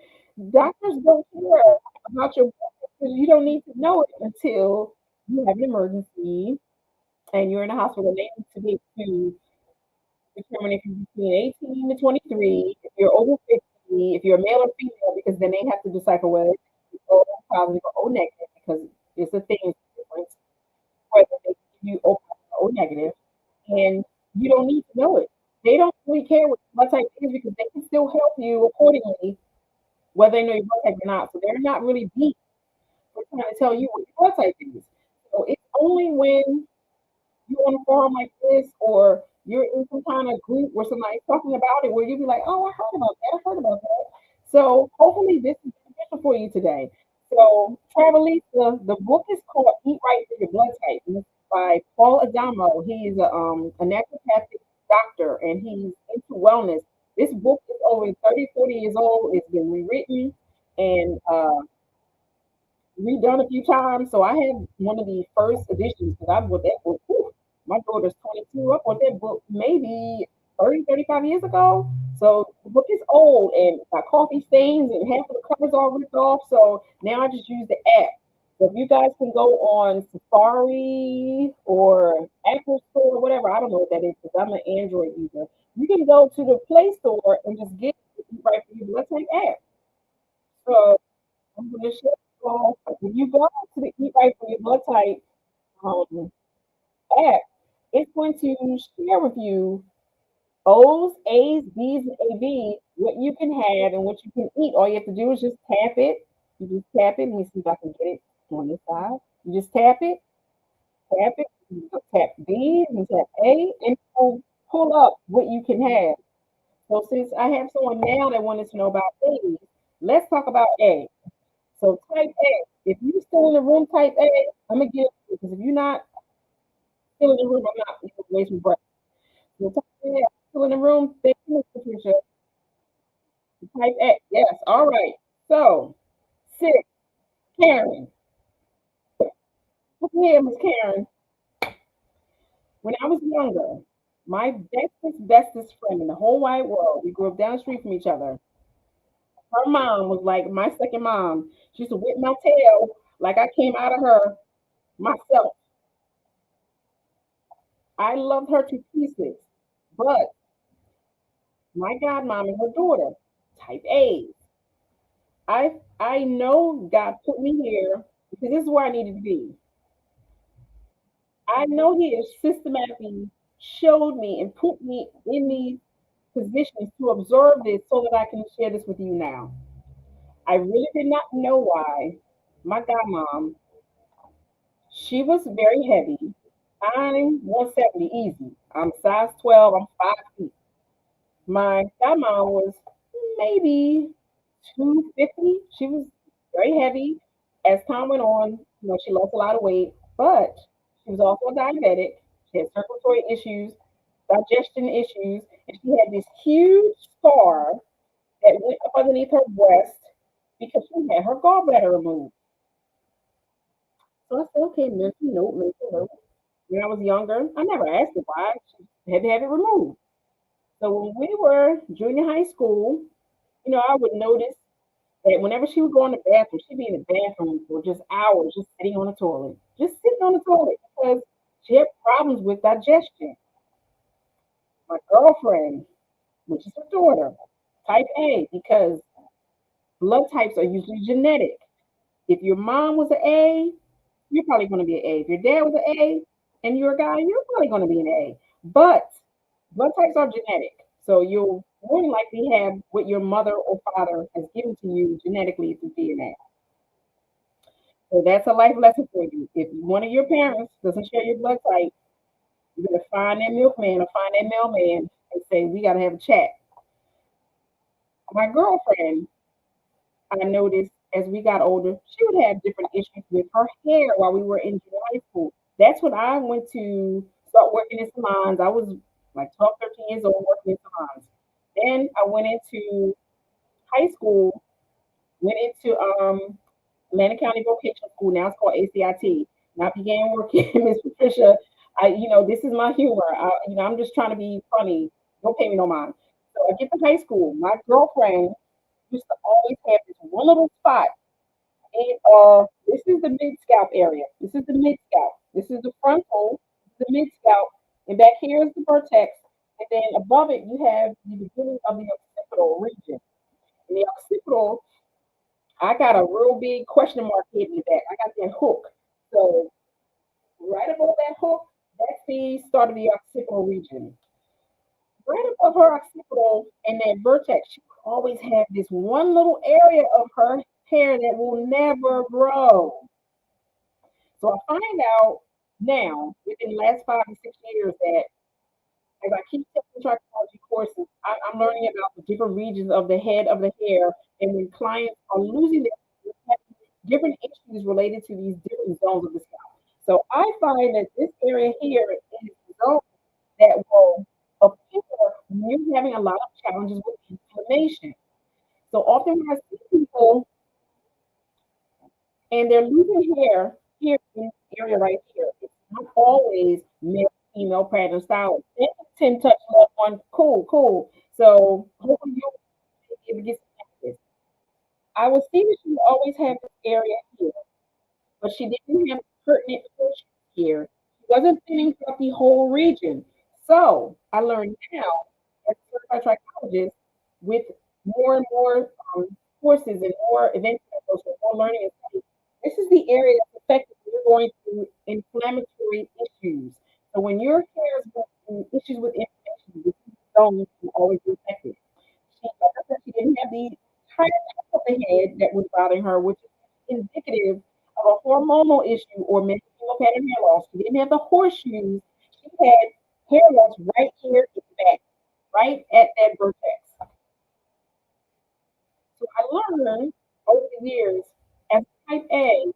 [SPEAKER 1] Doctors don't care about your blood pressure. You don't need to know it until you have an emergency and you're in a hospital. They need to be to determine if you're between 18 to 23, if you're over 50, if you're male or female, because then they have to decipher whether it's O positive or O negative, because it's a thing difference, whether they give you O positive or O negative, and you don't need to know it. They don't really care what blood type is because they can still help you accordingly, whether they know your blood type or not. So they're not really deep for trying to tell you what your blood type is. So it's only when you on a forum like this or you're in some kind of group where somebody's talking about it where you'll be like, oh, I heard about that. I heard about that. So hopefully this is beneficial for you today. So Travelisa, the book is called Eat Right for Your Blood Type. And it's by Paul Adamo. He's a naturopathic doctor and he's into wellness. This book is over 30, 40 years old. It's been rewritten and redone a few times. So I have one of the first editions because I bought that book. Whew, my daughter's 22. I bought that book maybe 30, 35 years ago. So the book is old and got coffee stains and half of the covers all ripped off. So now I just use the app. So if you guys can go on Safari or Apple Store, whatever, I don't know what that is because I'm an Android user. You can go to the Play Store and just get the Eat Right for Your Blood Type app. So I'm going to share when you go to the Eat Right for Your Blood Type um, app, it's going to share with you O's, A's, B's, and ABs, what you can have and what you can eat. All you have to do is just tap it. You just tap it. Let me see if I can get it on this side. You just tap it, you tap B, you tap A, and it'll pull up what you can have. So since I have someone now that wanted to know about A, let's talk about A. So type A. If you're still in the room, type A. I'm gonna get it because if you're not still in the room, I'm not wasting breath. So type A. I'm still in the room. Thank you, Miss Patricia. Type A. Yes. All right. So six. Karen. Look here, Miss Karen. When I was younger, my bestest friend in the whole wide world. We grew up down the street from each other. Her mom was like my second mom. She used to whip my tail like I came out of her myself. I loved her to pieces. But my godmom and her daughter, type A. I know God put me here because this is where I needed to be. I know He has systematically showed me and put me in these positions to observe this so that I can share this with you now. I really did not know why my godmom, she was very heavy. I'm 170 easy. I'm size 12. I'm 5 feet. My godmom was maybe 250. She was very heavy. As time went on, she lost a lot of weight, but she was also diabetic. She had circulatory issues, digestion issues, and she had this huge scar that went up underneath her breast because she had her gallbladder removed. So I said, okay, mental note, mental note. When I was younger, I never asked her why she had to have it removed. So when we were junior high school, I would notice that whenever she would go in the bathroom, she'd be in the bathroom for just hours, just sitting on the toilet, just sitting on the toilet because she had problems with digestion. My girlfriend, which is her daughter, type A, because blood types are usually genetic. If your mom was an A, you're probably going to be an A. If your dad was an A and you're a guy, you're probably going to be an A. But blood types are genetic. So you'll more than likely have what your mother or father has given to you genetically through DNA. So that's a life lesson for you. If one of your parents doesn't share your blood type, you're going to find that milkman or find that mailman and say, we got to have a chat. My girlfriend, I noticed as we got older, she would have different issues with her hair while we were in high school. That's when I went to start working in salons. I was like 12, 13 years old working in salons. Then I went into high school, went into Atlanta County Vocational School. Now it's called ACIT. And I began working, Miss Patricia. This is my humor. I'm just trying to be funny. Don't pay me no mind. So I get to high school. My girlfriend used to always have this one little spot. This is the mid scalp area. This is the mid scalp. This is the frontal, the mid scalp, and back here is the vertex. And then above it, you have the beginning of the occipital region. In the occipital, I got a real big question mark hidden in that. I got that hook. So right above that hook, that's the start of the occipital region. Right above her occipital and that vertex, she always had this one little area of her hair that will never grow. So I find out now, within the last 5 to 6 years, that as I keep taking trichology courses, I'm learning about the different regions of the head of the hair. And when clients are losing their different issues related to these different zones of the scalp. So I find that this area here is the zone that will appear when you're having a lot of challenges with inflammation. So often when I see people and they're losing hair here in this area right here, it's not always male female pattern styles. 10 touch love one, cool, cool. So hopefully you'll be able to get some practice. I will see that she always had this area here, but she didn't have pertinent portions here. She wasn't thinning throughout the whole region. So I learned now as a certified trichologist with more and more courses and more events, more learning and study. This is the area that's affected when you're going through inflammatory issues. So when your hair is going through issues with inflammation, this zone will always be affected. She, like I said, she didn't have the entire top of the head that was bothering her, which is indicative of a hormonal issue or menstrual pattern hair loss. She didn't have the horseshoes. She had hair loss right here in the back, right at that vertex. So I learned over the years as type A,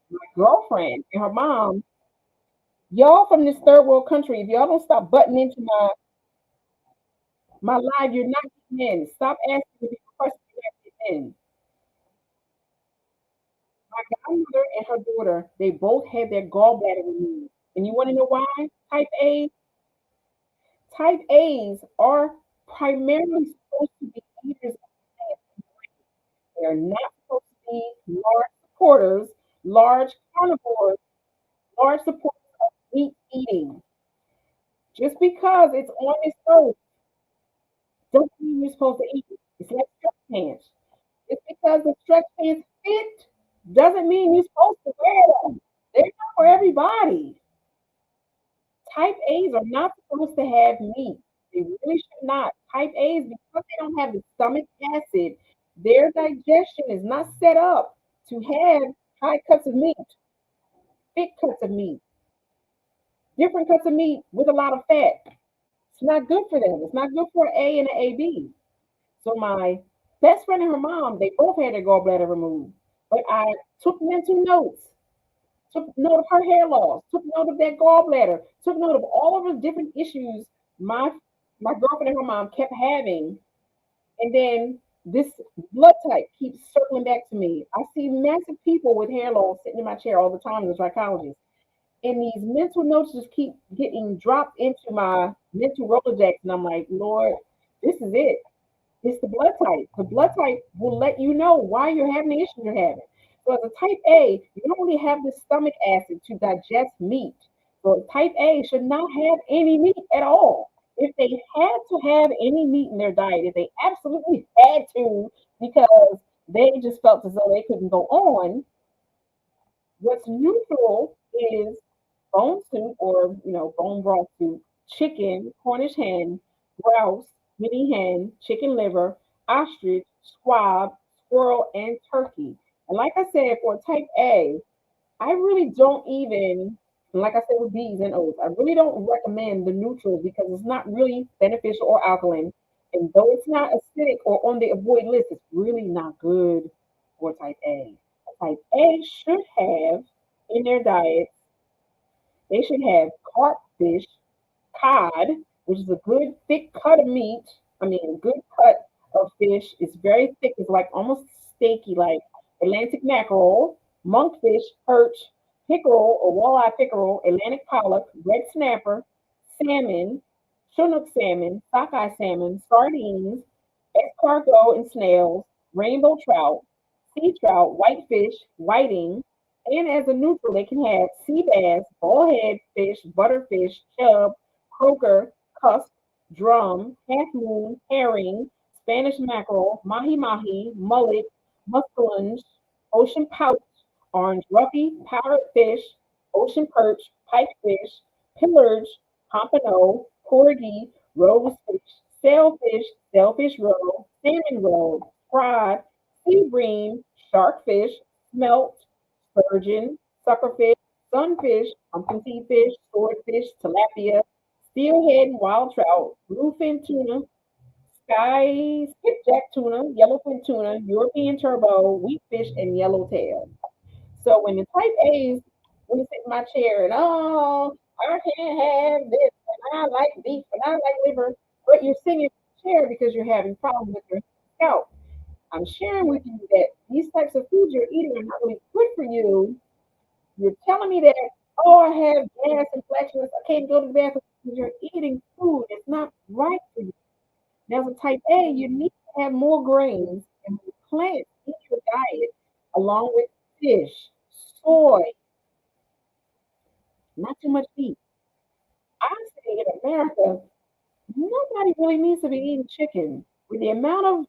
[SPEAKER 1] my girlfriend and her mom, y'all from this third world country, if y'all don't stop butting into my live, you're not getting in. Stop asking me questions you're not getting in. My godmother and her daughter, they both had their gallbladder removed. And you want to know why? Type A, type A's are primarily supposed to be eaters of plants. They are not supposed to be large supporters, large carnivores, large supporters of meat eating. Just because it's on this earth doesn't mean you're supposed to eat it. It's like stretch pants. Just because the stretch pants fit doesn't mean you're supposed to wear them. They're not for everybody. Type A's are not supposed to have meat. They really should not. Type A's, because they don't have the stomach acid, their digestion is not set up to have high cuts of meat, thick cuts of meat, different cuts of meat with a lot of fat. It's not good for them. It's not good for an A and an AB. So my best friend and her mom, they both had their gallbladder removed. But I took mental notes, took note of her hair loss, took note of that gallbladder, took note of all of the different issues my girlfriend and her mom kept having. And then this blood type keeps circling back to me. I see massive people with hair loss sitting in my chair all the time as a trichologist. And these mental notes just keep getting dropped into my mental Rolodex. And I'm like, Lord, this is it. It's the blood type. The blood type will let you know why you're having the issue you're having. So as a type A, you don't really have the stomach acid to digest meat. So type A should not have any meat at all. If they had to have any meat in their diet, if they absolutely had to, because they just felt as though they couldn't go on, What's neutral is bone soup or bone broth soup, chicken, Cornish hen, grouse, guinea hen, chicken liver, ostrich, squab, squirrel, and turkey. And like I said, for type A, I really don't even, like I said with B's and O's, I really don't recommend the neutrals because it's not really beneficial or alkaline. And though it's not acidic or on the avoid list, it's really not good for type A. Type A should have in their diet, they should have carp fish, cod, which is a good thick cut of meat. I mean, a good cut of fish. It's very thick. It's like almost steaky, like Atlantic mackerel, monkfish, perch, pickerel or walleye pickerel, Atlantic pollock, red snapper, salmon, chinook salmon, sockeye salmon, sardines, escargot and snails, rainbow trout, sea trout, whitefish, whiting, and as a neutral, they can have sea bass, ballhead fish, butterfish, chub, croaker, cusk, drum, half moon, herring, Spanish mackerel, mahi mahi, mullet, muskellunge, ocean pouch, orange roughy, parrotfish, ocean perch, pipefish, pillarge, pompano, porgy, rosefish, sailfish, sailfish roe, salmon roe, cod, sea bream, sharkfish, smelt, sturgeon, suckerfish, sunfish, pumpkin sea fish, swordfish, tilapia, steelhead and wild trout, bluefin tuna, sky skipjack tuna, yellowfin tuna, European turbo, wheatfish, and yellowtail. So when the type A's when you sit in my chair and I can't have this and I like beef and I like liver, but you're sitting in the chair because you're having problems with your scalp. I'm sharing with you that these types of foods you're eating are not really good for you. You're telling me that, oh, I have gas and flatulence, I can't go to the bathroom because you're eating food that's not right for you. Now, as a type A, you need to have more grains and more plants in your diet, along with fish, soy, not too much meat. I say in America, nobody really needs to be eating chicken. With the amount of,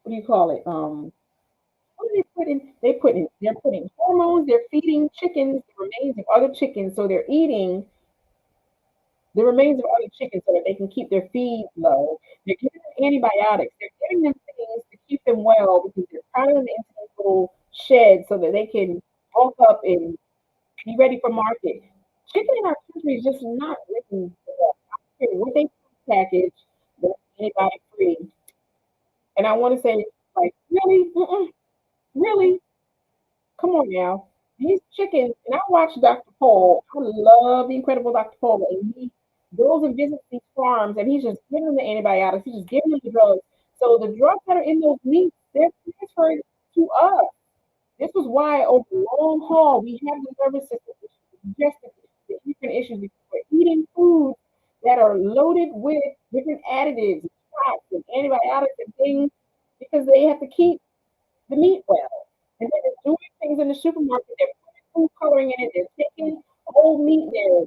[SPEAKER 1] what do you call it? What are they putting? They're putting hormones, they're feeding chickens the remains of other chickens, so they're eating the remains of other chickens so that they can keep their feed low. They're giving them antibiotics. They're giving them things to keep them well because they're crowding them into these little sheds so that they can bulk up and be ready for market. Chicken in our country is just not written for that. I don't care what they package, they're antibiotic free. And I want to say, like, really? Mm-mm, really? Come on now. These chickens, and I watch Dr. Paul. I love the incredible Dr. Paul. And he goes and visits these farms and he's just giving them the antibiotics. He's just giving them the drugs. So the drugs that are in those meats, they're transferred to us. This is why over the long haul we have the nervous system issues, digestive issues, the different issues because we're eating foods that are loaded with different additives, shots, and antibiotics and things because they have to keep the meat well. And then they're doing things in the supermarket. They're putting food coloring in it. They're taking old meat. They're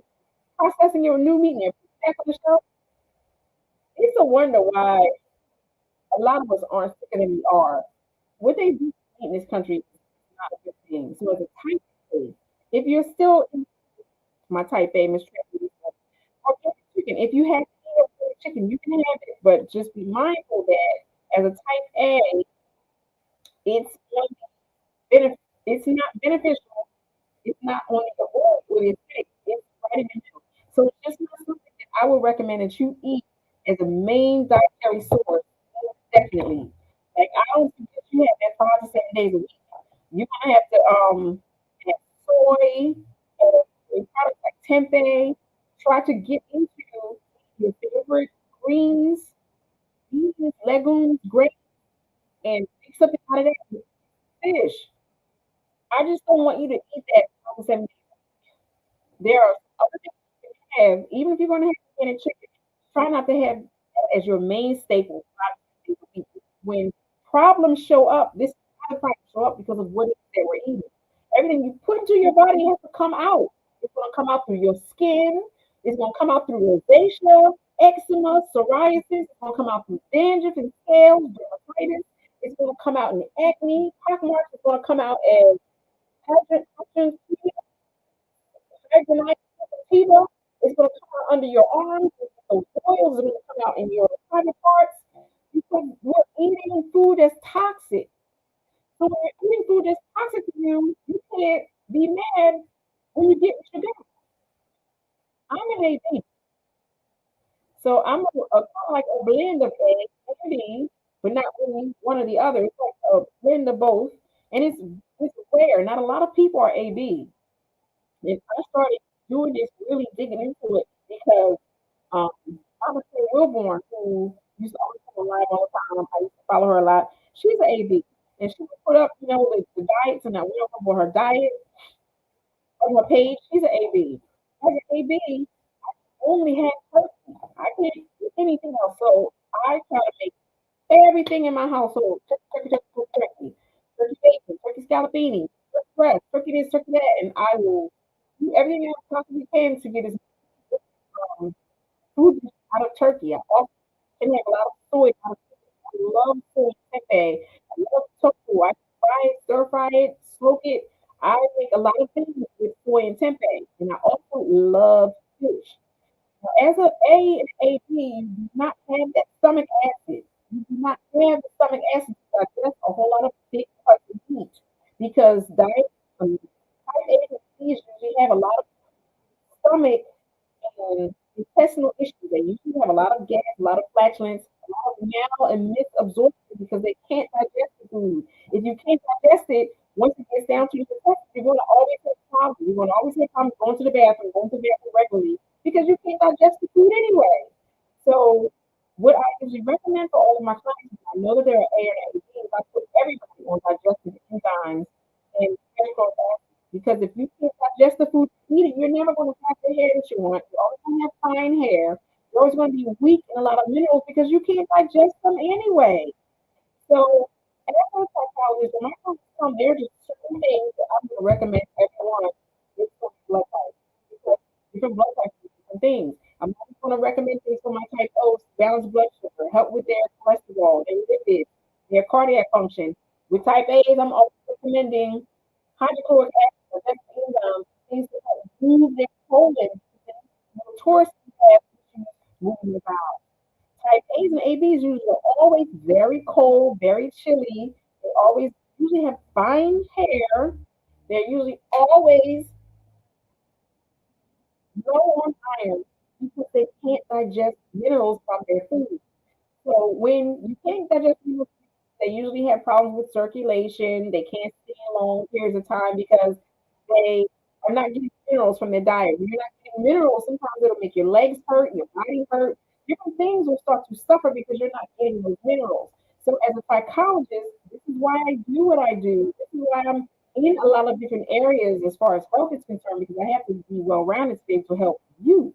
[SPEAKER 1] processing your new meat. And they're putting it back on the shelf. It's a wonder why a lot of us aren't sicker than we are. What they do in this country is not a good thing. So as a type A, if you're still in my type A, Miss Tracy, organic chicken, if you have organic chicken, you can have it. But just be mindful that as a type A, it's it's not beneficial. It's not only the oil, but it's right in the middle. So it's just not something that I would recommend that you eat as a main dietary source. Definitely. Like I don't suggest you have that 5 to 7 days a week. You're gonna have to have soy and products like tempeh. Try to get into your favorite greens, beans, legumes, grains, and make something out of that with fish. I just don't want you to eat that 5 to 7 days. There are other things you can have, even if you're going to have organic chicken, try not to have that as your main staple 5 days a week. When problems show up, this is how the problems show up because of what it is that we're eating. Everything you put into your body has to come out. It's going to come out through your skin. It's going to come out through rosacea, eczema, psoriasis. It's going to come out through dandruff and scales, dermatitis. It's going to come out in acne. Pock marks is going to come out as hydrogen hydrogen fever. It's going to come out under your arms. Those oils are going to come out in your private parts because you're eating food that's toxic. So when you're eating food that's toxic to you, you can't be mad when you get what you got. I'm an AB, so I'm kind of like a blend of A and B, but not really one or the other. It's like a blend of both, and it's rare. Not a lot of people are AB. And I started doing this, really digging into it because um, Mama K. Wilborn, who used to always come live all the time, I used to follow her a lot. She's an AB, and she would put up, the diets, and I went over her diet on her page. She's an AB. As an AB, only had turkey. I can't eat anything else, so I try to make everything in my household turkey, turkey, turkey, turkey, turkey bacon, turkey scallopini, turkey breast, turkey this, turkey that, and I will do everything I possibly can to get as um, food out of turkey. I also can have a lot of soy out of turkey. I love soy tempeh. I love tofu. I fry it, stir fry it, smoke it. I make a lot of things with soy and tempeh, and I also love fish. As a and AP, you do not have that stomach acid. You do not have the stomach acid to digest a whole lot of big cuts of meat because type A and C's usually have a lot of stomach and intestinal issues. They usually have a lot of gas, a lot of flatulence, a lot of mal and misabsorption because they can't digest the food. If you can't digest it, once it gets down to your intestines, you're going to always have problems. You're going to always have problems going to the bathroom regularly because you can't digest the food anyway. So, what I usually recommend for all of my clients, I know that there are A and ADs, I put everybody on digestive enzymes and chemical because if you can't digest the food you're eating, you're never going to have the hair that you want. You're always going to have fine hair. You're always going to be weak in a lot of minerals because you can't digest them anyway. So, as a psychologist, when I come, there are just certain things that I'm going to recommend everyone with blood type because different blood types do different things. I'm not going to recommend things for my type O, balance blood sugar, help with their cholesterol, their lipids, their cardiac function. With type A's, I'm always recommending hydrochloric acid, that's enzymes, things that help move their colon. Notoriously have issues moving the bowel. Type A's and ABs usually are always very cold, very chilly. They always usually have fine hair. They're usually always low on iron because they can't digest minerals from their food. So when you can't digest minerals, they usually have problems with circulation. They can't stay long periods of time because they are not getting minerals from their diet. When you're not getting minerals, sometimes it'll make your legs hurt, your body hurt. Different things will start to suffer because you're not getting those minerals. So as a psychologist, this is why I do what I do. This is why I'm in a lot of different areas as far as health is concerned because I have to be well-rounded to be able to help you.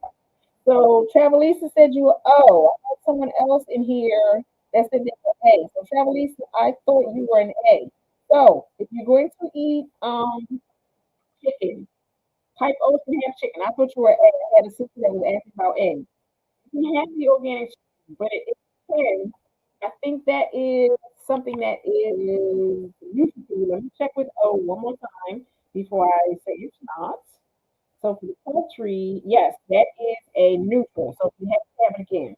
[SPEAKER 1] So Travelisa said you were O. I had someone else in here that said they were A. So Travelisa, I thought you were an A. So if you're going to eat chicken, type O can have chicken. I thought you were A. I had a sister that was asking about A. You can have the organic chicken, but it can. I think that is something that is useful to you. Let me check with O one more time before I say it's not. So for the poultry, yes, that is a neutral. So you have to have it again.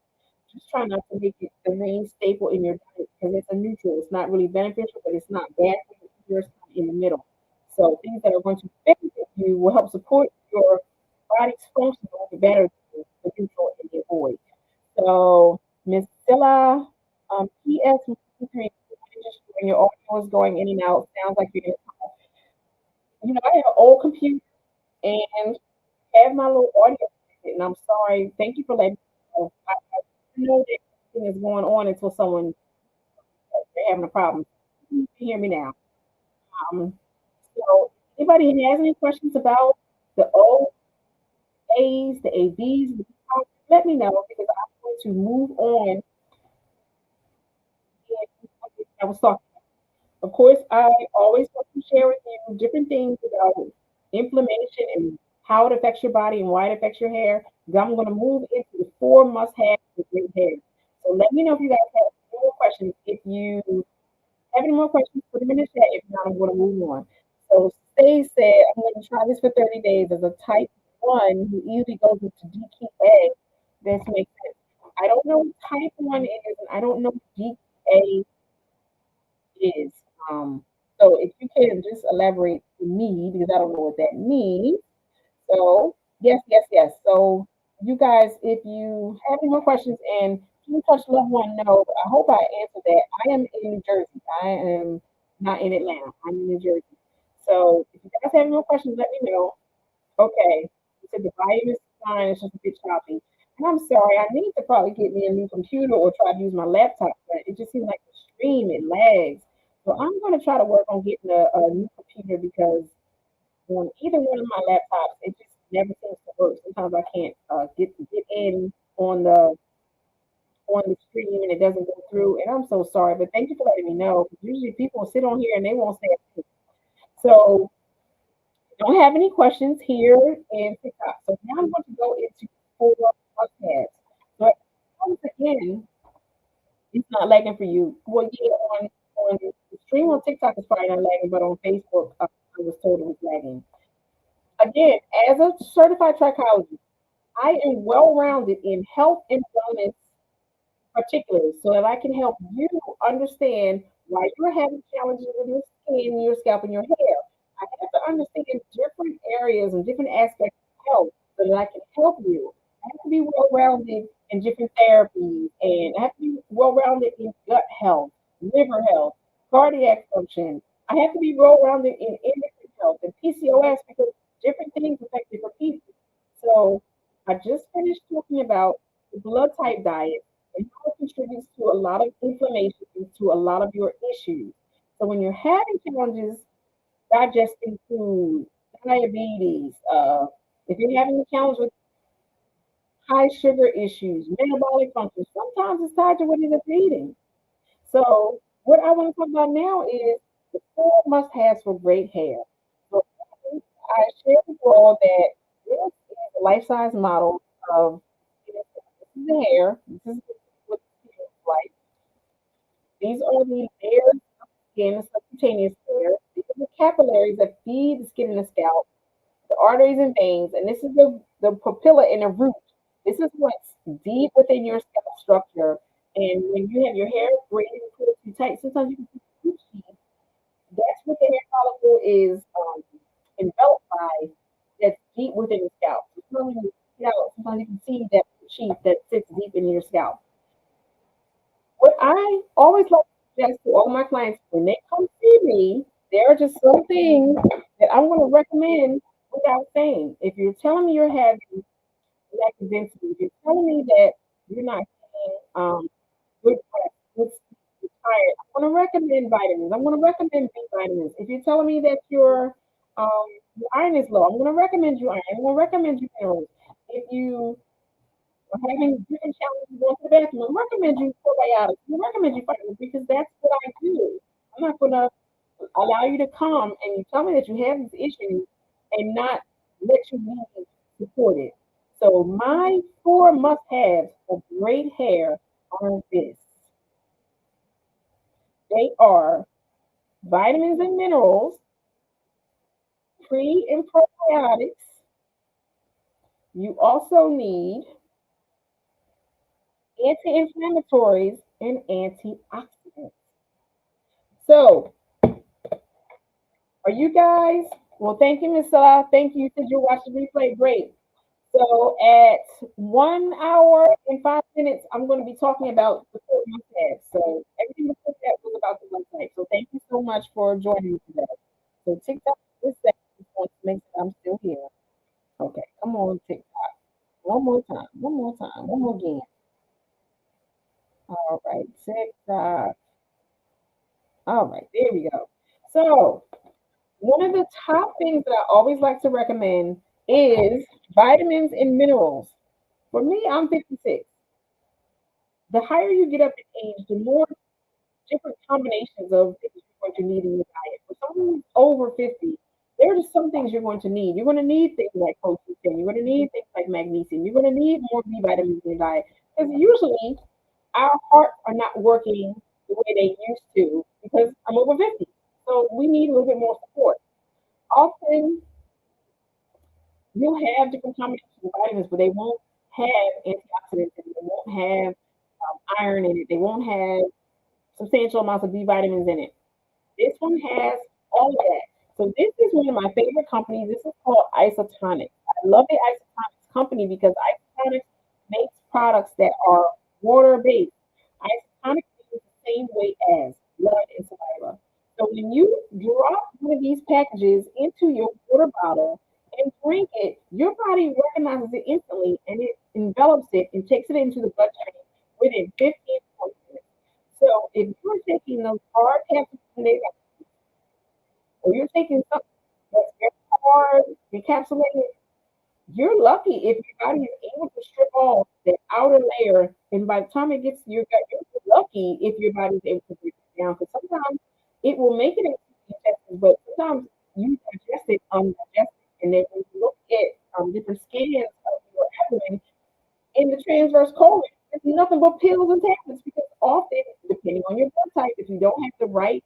[SPEAKER 1] Just try not to make it the main staple in your diet because it's a neutral. It's not really beneficial, but it's not bad for you. You're in the middle. So things that are going to benefit you will help support your body's function a little bit better than the neutral and the avoid. So Miss Silla, PS when your audio is going in and out, sounds like you're I have an old computer and have my little audio, and I'm sorry. Thank you for letting me know. I didn't know that anything is going on until someone they're having a problem. You can hear me now. Um, so, anybody has any questions about the O A's, the ABs, the B's, let me know because I'm going to move on. I was talking. Of course, I always want to share with you different things about inflammation and how it affects your body and why it affects your hair. Then I'm going to move into the four must-haves for great hair. So let me know if you guys have any more questions. If you Have any more questions? Put them in the chat. If not, I'm going to move on. So Stay said, I'm going to try this for 30 days as a type 1 who easily goes into DKA. This makes sense. I don't know what type 1 is, and I don't know what DKA is. Um, so if you can just elaborate to me, because I don't know what that means. So yes, yes, yes. So you guys, if you have any more questions and can you touch level one? No, I hope I answered that. I am in New Jersey. I am not in Atlanta. I'm in New Jersey. So if you guys have any more questions, let me know. Okay. You said the volume is fine. It's just a bit choppy. And I'm sorry. I need to probably get me a new computer or try to use my laptop, but it just seems like the stream it lags. So I'm going to try to work on getting a new computer because on either one of my laptops, it just never seems to work. Sometimes I can't get in on the stream and it doesn't go through. And I'm so sorry, but thank you for letting me know. Usually people sit on here and they won't say anything. So don't have any questions here in TikTok. So now I'm going to go into 4 podcasts. So once again, it's not lagging for you. Well, yeah, on the stream on TikTok is probably not lagging, but on Facebook, I was told it was lagging. Again, as a certified trichologist, I am well rounded in health and wellness particulars so that I can help you understand why you're having challenges with your skin, your scalp, and your hair. I have to understand different areas and different aspects of health so that I can help you. I have to be well rounded in different therapies, and I have to be well rounded in gut health, liver health, cardiac function. I have to be well rounded in endocrine health and PCOS because different things affect different people. So I just finished talking about the blood type diet and how it contributes to a lot of inflammation to a lot of your issues. So when you're having challenges digesting food, diabetes, if you're having a challenge with high sugar issues, metabolic function, sometimes it's tied to what you're eating. So what I want to talk about now is the 4 must-haves for great hair. So I shared with you all that this is a life-size model of this is the hair. This is what the skin looks like. These are the layers of skin, subcutaneous layer. These are the capillaries that feed the skin and the scalp, the arteries and veins, and this is the papilla and the root. This is what's deep within your scalp structure. And when you have your hair braided and pulled too tight, sometimes you can see root sheath. That's what the hair follicle is enveloped by. That's deep within the scalp. So sometimes you get out, sometimes you can see that sheath that sits deep in your scalp. What I always like to suggest to all my clients when they come see me, there are just some things that I'm going to recommend without saying. If you're telling me you're having lack of density, if you're telling me that you're not getting good rest, good sleep, you're tired, I'm going to recommend vitamins. I'm going to recommend B vitamins. If you're telling me that your iron is low, I'm going to recommend you iron. I'm going to recommend you minerals. If you or having different challenges going to the bathroom, I recommend you probiotics. I recommend you vitamins because that's what I do. I'm not going to allow you to come and you tell me that you have these issues and not let you be supported. So my 4 must-haves for great hair are this. They are vitamins and minerals, pre and probiotics. You also need anti-inflammatories and antioxidants. So are you guys? Well, thank you, Miss Salah. Thank you. Said you watched the replay. Great. So at 1 hour and 5 minutes, I'm going to be talking about the four websites. So everything before that was about the website. So thank you so much for joining me today. So TikTok is going to make sure I'm still here. Okay, come on, TikTok. One more time. One more time. One more again. All right, TikTok. All right, there we go. So one of the top things that I always like to recommend is vitamins and minerals. For me, I'm 56. The higher you get up in age, the more different combinations of things you're going to need in your diet. For someone who's over 50, there are just some things you're going to need. You're going to need things like protein, you're going to need things like magnesium, you're going to need more B vitamins in your diet. Because usually our hearts are not working the way they used to because I'm over 50. So we need a little bit more support. Often you'll have different combinations of vitamins, but they won't have antioxidants in it. They won't have iron in it. They won't have substantial amounts of B vitamins in it. This one has all of that. So this is one of my favorite companies. This is called Isotonics. I love the Isotonics company because Isotonics makes products that are water based. Isotonics is the same way as blood and saliva. So when you drop one of these packages into your water bottle and drink it, your body recognizes it instantly and it envelops it and takes it into the bloodstream within 15 to 20 minutes. So if you're taking those hard capsules, or you're taking something that's very hard, encapsulated, you're lucky if your body is able to strip off that outer layer. And by the time it gets to your gut, you're lucky if your body is able to break it down. Because sometimes it will make it into the intestines, but sometimes you digest it undigested. And then when you look at different scans of your abdomen, in the transverse colon, it's nothing but pills and tablets because often, depending on your blood type, if you don't have the right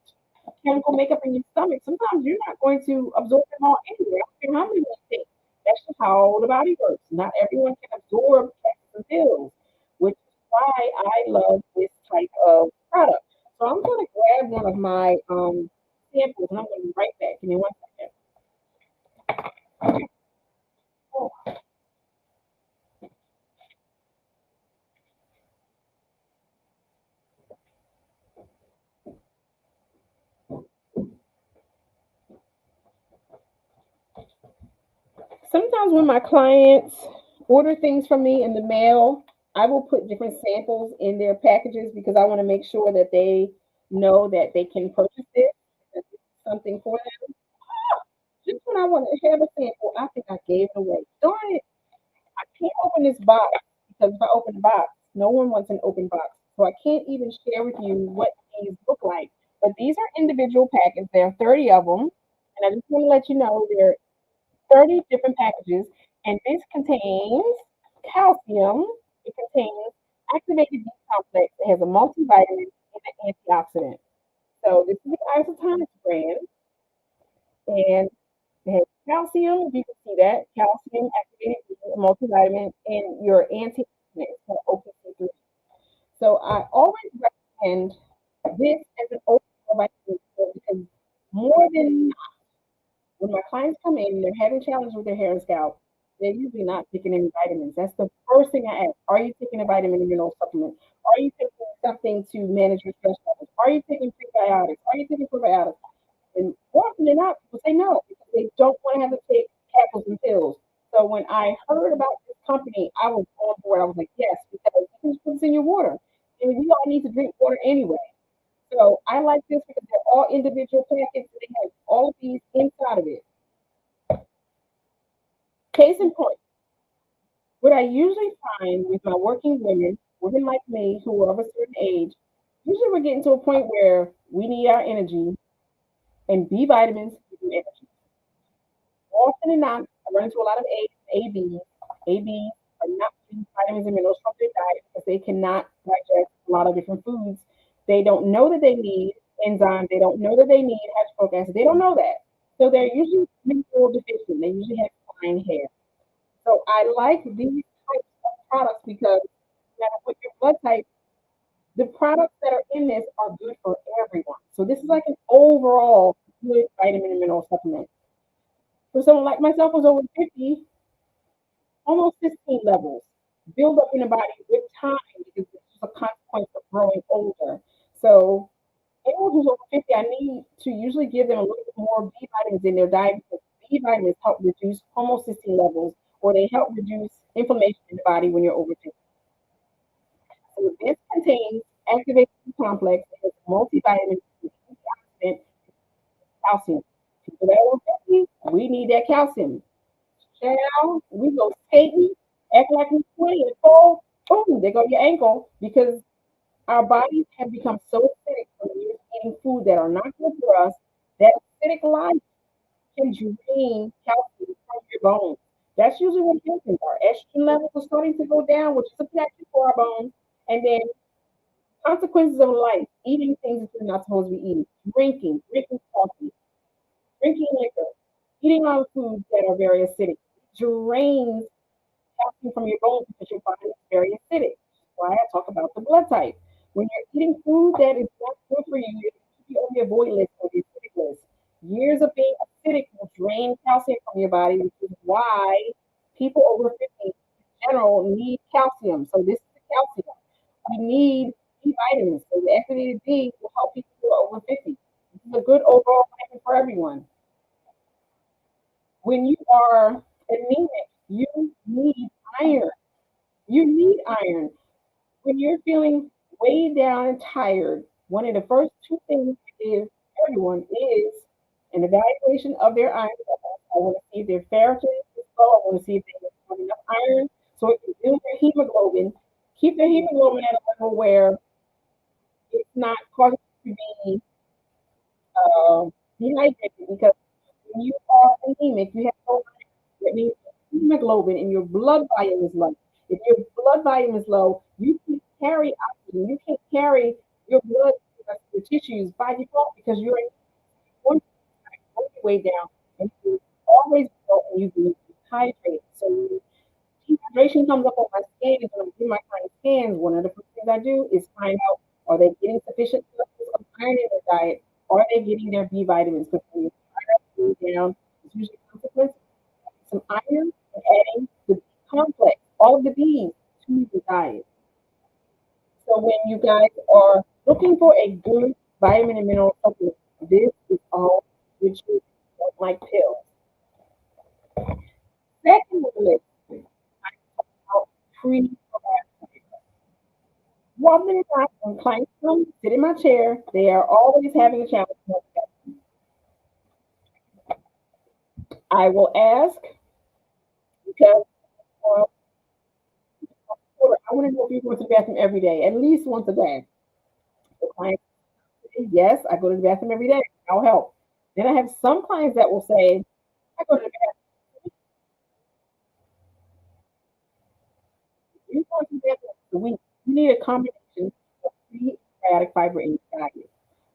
[SPEAKER 1] chemical makeup in your stomach, sometimes you're not going to absorb them all anyway. I don't care how many you take. That's just how the body works. Not everyone can absorb capsules and pills, which is why I love this type of product. So I'm going to grab one of my samples and I'm going to be right back. Give me 1 second. Sometimes when my clients order things from me in the mail, I will put different samples in their packages because I want to make sure that they know that they can purchase it. That this is something for them. Just when I want to have a sample, I think I gave it away. Darn it. I can't open this box because if I open the box, no one wants an open box. So I can't even share with you what these look like. But these are individual packets. There are 30 of them. And I just want to let you know there are 30 different packages. And this contains calcium. It contains activated B complex. It has a multivitamin and an antioxidant. So this is the isotonics brand. And it has calcium, you can see that, calcium activated multivitamin, and your antioxidant is called OPC3. So I always recommend this as an overall vitamin because more than when my clients come in, they're having challenges with their hair and scalp. They're usually not taking any vitamins. That's the first thing I ask. Are you taking a vitamin and mineral supplement? Are you taking something to manage your stress levels? Are you taking prebiotics? Are you taking probiotics? And more often than not, people say no because they don't want to have to take capsules and pills. So when I heard about this company, I was on board. I was like, yes, because you can just put this in your water. And we all need to drink water anyway. So I like this because they're all individual packets and they have all of these inside of it. Case in point, what I usually find with my working women, women like me who are of a certain age, usually we're getting to a point where we need our energy and B vitamins give you energy. Often than not, I run into a lot of ABs. ABs are not getting vitamins and minerals from their diet because they cannot digest a lot of different foods. They don't know that they need enzymes. They don't know that they need hydrochloric acid. They don't know that. So they're usually mineral deficient. They usually have fine hair. So I like these types of products because no matter what your blood type, the products that are in this are good for everyone. So this is like an overall good vitamin and mineral supplement. For someone like myself who's over 50, almost 15 levels build up in the body with time because it's just a consequence of growing older. So anyone who's over 50, I need to usually give them a little bit more B vitamins in their diet because B vitamins help reduce homocysteine levels or they help reduce inflammation in the body when you're over 50. So this contains activated B complex, it has multivitamins, antioxidant, calcium. People that are over 50, we need that calcium. Child, we go skating, act like we're 20 and fall, boom, there go your ankle because our bodies have become so acidic from years eating food that are not good for us. That acidic life can drain calcium from your bones. That's usually what happens. Our estrogen levels are starting to go down, which is a protection for our bones. And then Consequences of life, eating things that you're not supposed to be eating, drinking coffee, drinking liquor, eating on foods that are very acidic, drains calcium from your bones because your body is very acidic. That's why I talk about the blood type. When you're eating food that is not good for you, it should be on your avoid list or the acidic list. Years of being acidic will drain calcium from your body, which is why people over 50 in general need calcium. So this is the calcium. We need B vitamins. So the activated D will help people who are over 50. This is a good overall vitamin for everyone. When you are anemic, you need iron. You need iron. When you're feeling weighed down and tired, one of the first two things I give everyone is an evaluation of their iron level. I want to see if their ferritin is low. I want to see if they have enough iron so it can build their hemoglobin. Keep their hemoglobin at a level where it's not causing you to be dehydrated because when you are anemic, you have no iron. That means your hemoglobin and your blood volume is low. If your blood volume is low, you can carry oxygen. You can't carry your blood to your tissues by default because you're in one way down and you always go and you be dehydrated. So dehydration comes up on my scans when I'm doing my kind of scans. One of the first things I do is find out are they getting sufficient levels of iron in their diet? Are they getting their B vitamins? Because when you food down, it's usually consequences. Some iron and adding the B complex, all of the B's to the diet. So when you guys are looking for a good vitamin and mineral supplement, this is all which is like pills. Second on the list, I talk about pre-probiotics. One minute time when clients come sit in my chair, they are always having a challenge. I will ask because uh, I want to know if you go to the bathroom every day, at least once a day. The client say, yes, I go to the bathroom every day. I'll help. Then I have some clients that will say, I go to the bathroom. You go to the bathroom a week. You need a combination of prebiotic fiber in your diet.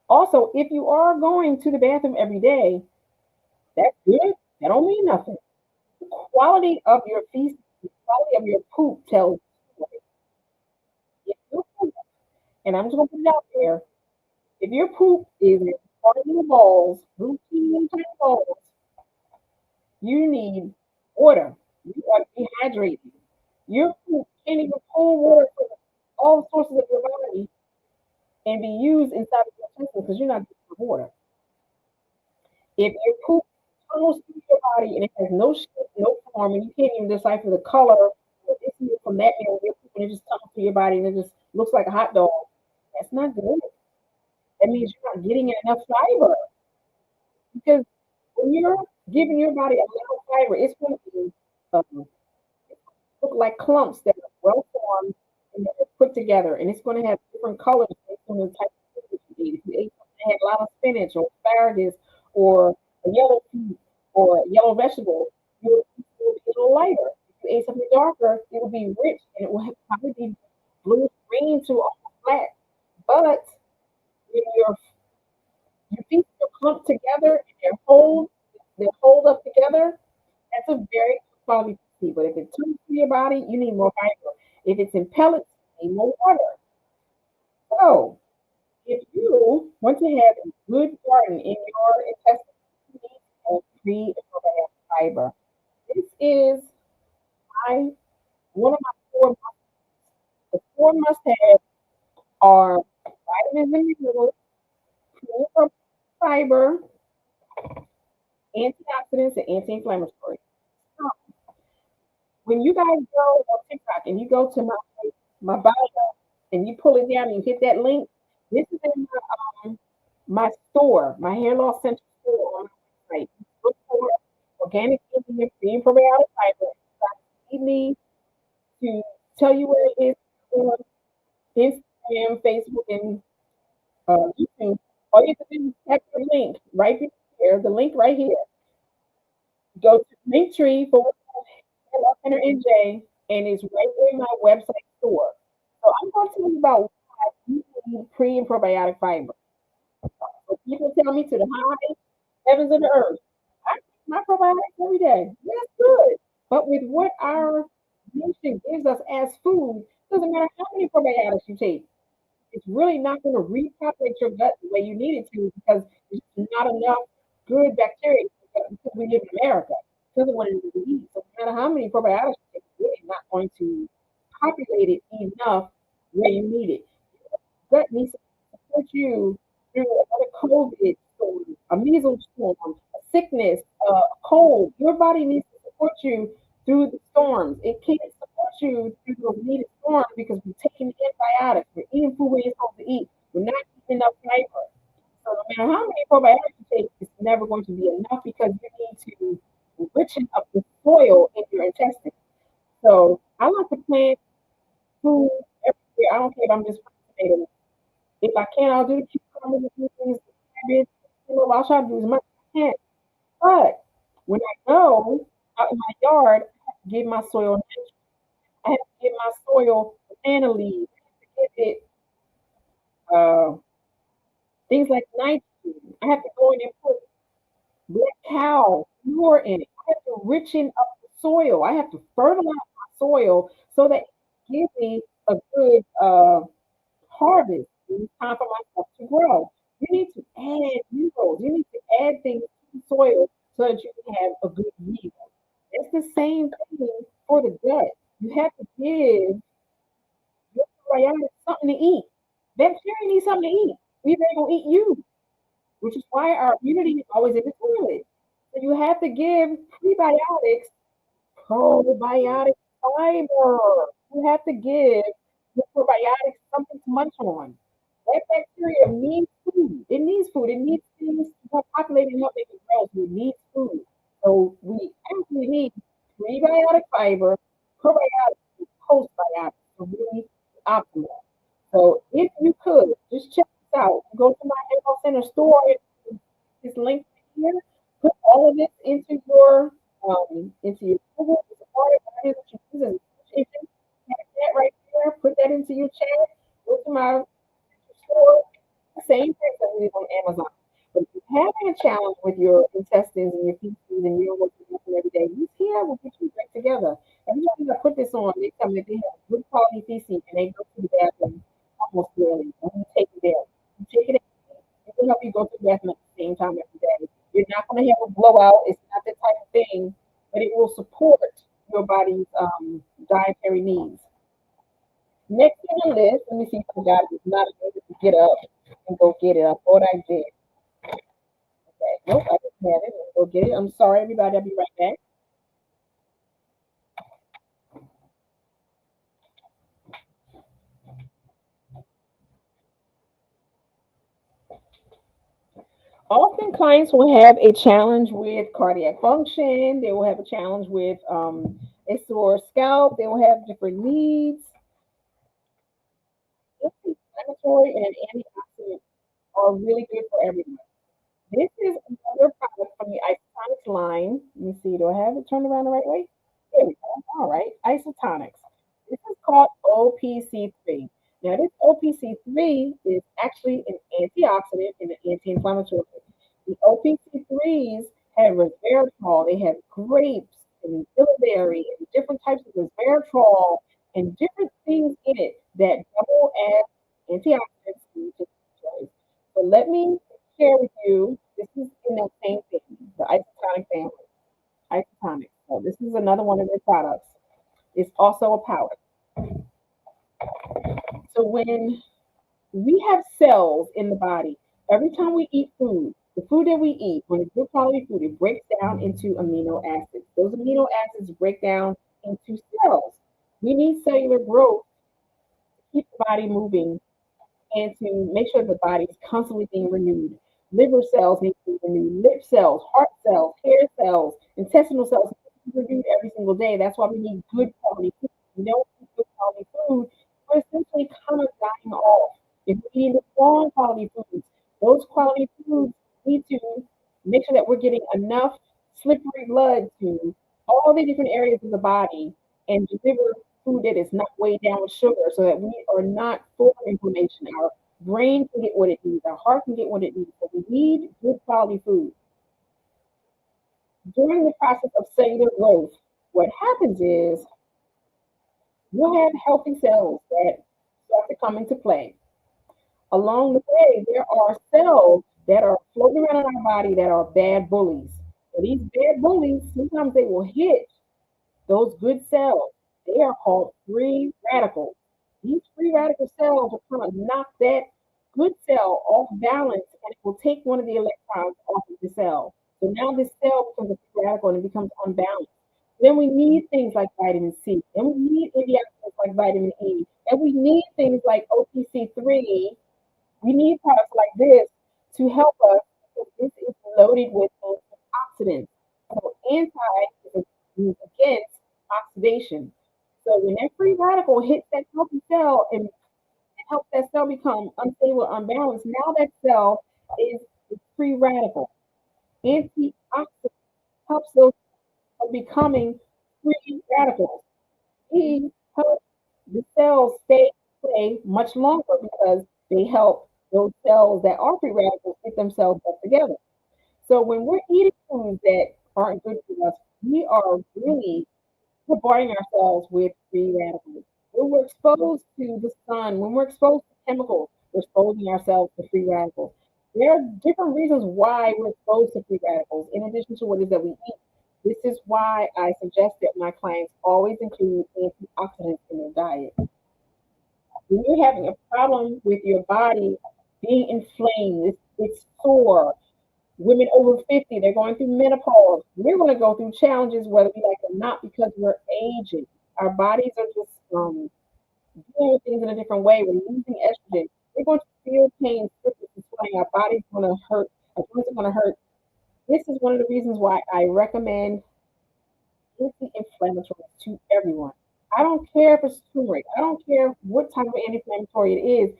[SPEAKER 1] Also, if you are going to the bathroom every day, that's good. That don't mean nothing. The quality of your feces, the quality of your poop tells you if your poop, and I'm just gonna put it out there, if your poop is in part of your balls, routine kind of balls, you need water. You are dehydrated. Your poop can't even pull water from all sources of your body and be used inside of your intestines because you're not drinking water. If your poop tunnels through your body and it has no shape, no form, and you can't even decipher the color from that area, your poop and it just tunnels through your body and it just looks like a hot dog, that's not good. That means you're not getting enough fiber because when you're giving your body a lot of fiber, it's going to be um, look like clumps that are well formed and that are put together, and it's going to have different colors based on the type of food that you eat. If you ate something that had a lot of spinach or asparagus or a yellow pea or a yellow vegetable, it will be a little lighter. If you ate something darker, it will be rich and it will probably be blue green to almost black. But when your feet are clumped together and they're hold up together, that's a very good quality tea. But if it's too to your body, you need more fiber. If it's in pellets, you need more water. So if you want to have a good garden in your intestines, you need a pre and probiotic fiber. This is my one of my four. The four must-have are vitamins and minerals, pre fiber, antioxidants, and anti-inflammatory. So, when you guys go on TikTok and you go to my bio and you pull it down and you hit that link, this is in my store, my hair loss center store on my website. Look for organic ingredient green probiotic fiber. You need to tell you where it is on Instagram, Facebook, and YouTube. All you have to do is tap the link right here, the link right here. Go to Linktree for Hair Loss Center NJ, and it's right in my website store. So I'm going to tell you about why you eat pre and probiotic fiber. So people tell me to the high heavens of the earth. I take my probiotics every day. That's good. But with what our nation gives us as food, doesn't matter how many probiotics you take, it's really not going to repopulate your gut the way you need it to because there's not enough good bacteria because we live in America. Because of what it is we eat. So no matter how many probiotics you take, it's really not going to populate it enough where you need it. Gut needs to support you through another COVID storm, a measles storm, a sickness, a cold. Your body needs to support you through the storms. It can't support you through those needed storms because we're taking antibiotics. We're eating food we're supposed to eat. We're not eating enough fiber. So no matter how many probiotics you take, it's never going to be enough because you need to enrichen up the soil in your intestines. So I like to plant food every year. I don't care if I'm just planting. If I can, I'll do the cucumbers and things, cabbage, I'll try to do as much as I can. But when I go out in my yard, I have to give my soil nitrogen. I have to give my soil banana leaves. I have to give it uh, things like nitrogen. I have to go in and put black cow manure in it. I have to richen up the soil. I have to fertilize my soil so that it gives me a good harvest. It's time for my stuff to grow. You need to add minerals. You need to add things to the soil so that you can have a good yield. It's the same thing for the gut. You have to give your probiotics something to eat. Bacteria need something to eat. We ain't gonna eat you, which is why our immunity is always in the toilet. So you have to give prebiotics probiotic fiber. You have to give your probiotics something to munch on. That bacteria needs food. It needs food. It needs things to help populate and help make it grow. So it needs food. So we actually need prebiotic fiber, probiotics, and postbiotics to really optimal. So if you could, just check this out. Go to my Health Center store. This link here. Put all of this into your Google. It's a part of it that you use as a search engine. Have that right there. Put that into your chat. Go to my store. Same thing that we do on Amazon. But if you're having a challenge with your intestines and your feces and your working every day, these here will get you back together. Every time I put this on, they tell me that they have good quality feces and they go to the bathroom almost daily. And you take it there. You take it it will help you go to the bathroom at the same time every day. You're not going to have a blowout. It's not that type of thing, but it will support your body's dietary needs. Next on the list, let me see if I got it. It's not able to get up and go get it. I thought I did. Okay. Nope, I didn't have it. Let's go get it. I'm sorry, everybody. I'll be right back. Often clients will have a challenge with cardiac function. They will have a challenge with a sore scalp. They will have different needs. Anti-inflammatory and antioxidant are really good for everyone. This is another product from the Isotonics line. Let me see, do I have it turned around the right way? There we go. All right, Isotonics. This is called OPC3. Now, this OPC3 is actually an antioxidant and an anti-inflammatory. The OPC3s have resveratrol. They have grapes and bilberry and different types of resveratrol and different things in it that double as antioxidants and anti-inflammatories. So let me share with you. This is in that same thing, the isotonic family. Isotonic. So this is another one of their products. It's also a powder. So when we have cells in the body, every time we eat food, the food that we eat, when it's good quality food, it breaks down into amino acids. Those amino acids break down into cells. We need cellular growth to keep the body moving and to make sure the body is constantly being renewed. Liver cells need to be renewed, lip cells, heart cells, hair cells, intestinal cells need to be renewed every single day. That's why we need good quality food. We don't eat good quality food, we're essentially kind of dying off. If we're eating the wrong quality foods, those quality foods need to make sure that we're getting enough slippery blood to all the different areas of the body and deliver food that is not weighed down with sugar so that we are not full of inflammation. Our brain can get what it needs, our heart can get what it needs. But we need good quality food. During the process of cellular growth, what happens is you have healthy cells that start to come into play. Along the way, there are cells that are floating around in our body that are bad bullies. So these bad bullies, sometimes they will hit those good cells. They are called free radicals. These free radical cells will kind of knock that good cell off balance and it will take one of the electrons off of the cell. So now this cell becomes a free radical and it becomes unbalanced. Then we need things like vitamin C, and we need antioxidants like vitamin E, and we need things like OPC3. We need products like this to help us because this is loaded with antioxidants. So anti is against oxidation. So when that free radical hits that healthy cell and helps that cell become unstable, unbalanced, now that cell is a free radical. Antioxidant helps those from becoming free radicals. He helps the cells stay much longer because they help those cells that are free radicals get themselves back together. So when we're eating foods that aren't good for us, we are really bombarding ourselves with free radicals. When we're exposed to the sun, when we're exposed to chemicals, we're exposing ourselves to free radicals. There are different reasons why we're exposed to free radicals, in addition to what it is that we eat. This is why I suggest that my clients always include antioxidants in their diet. When you're having a problem with your body being inflamed, it's sore, women over 50, they're going through menopause. We're going to go through challenges whether we like it or not because we're aging. Our bodies are just doing things in a different way. We're losing estrogen. We're going to feel pain, sickness, and swelling. Our body's going to hurt. Our joints are going to hurt. This is one of the reasons why I recommend anti-inflammatories to everyone. I don't care if it's turmeric. I don't care what type of anti-inflammatory it is.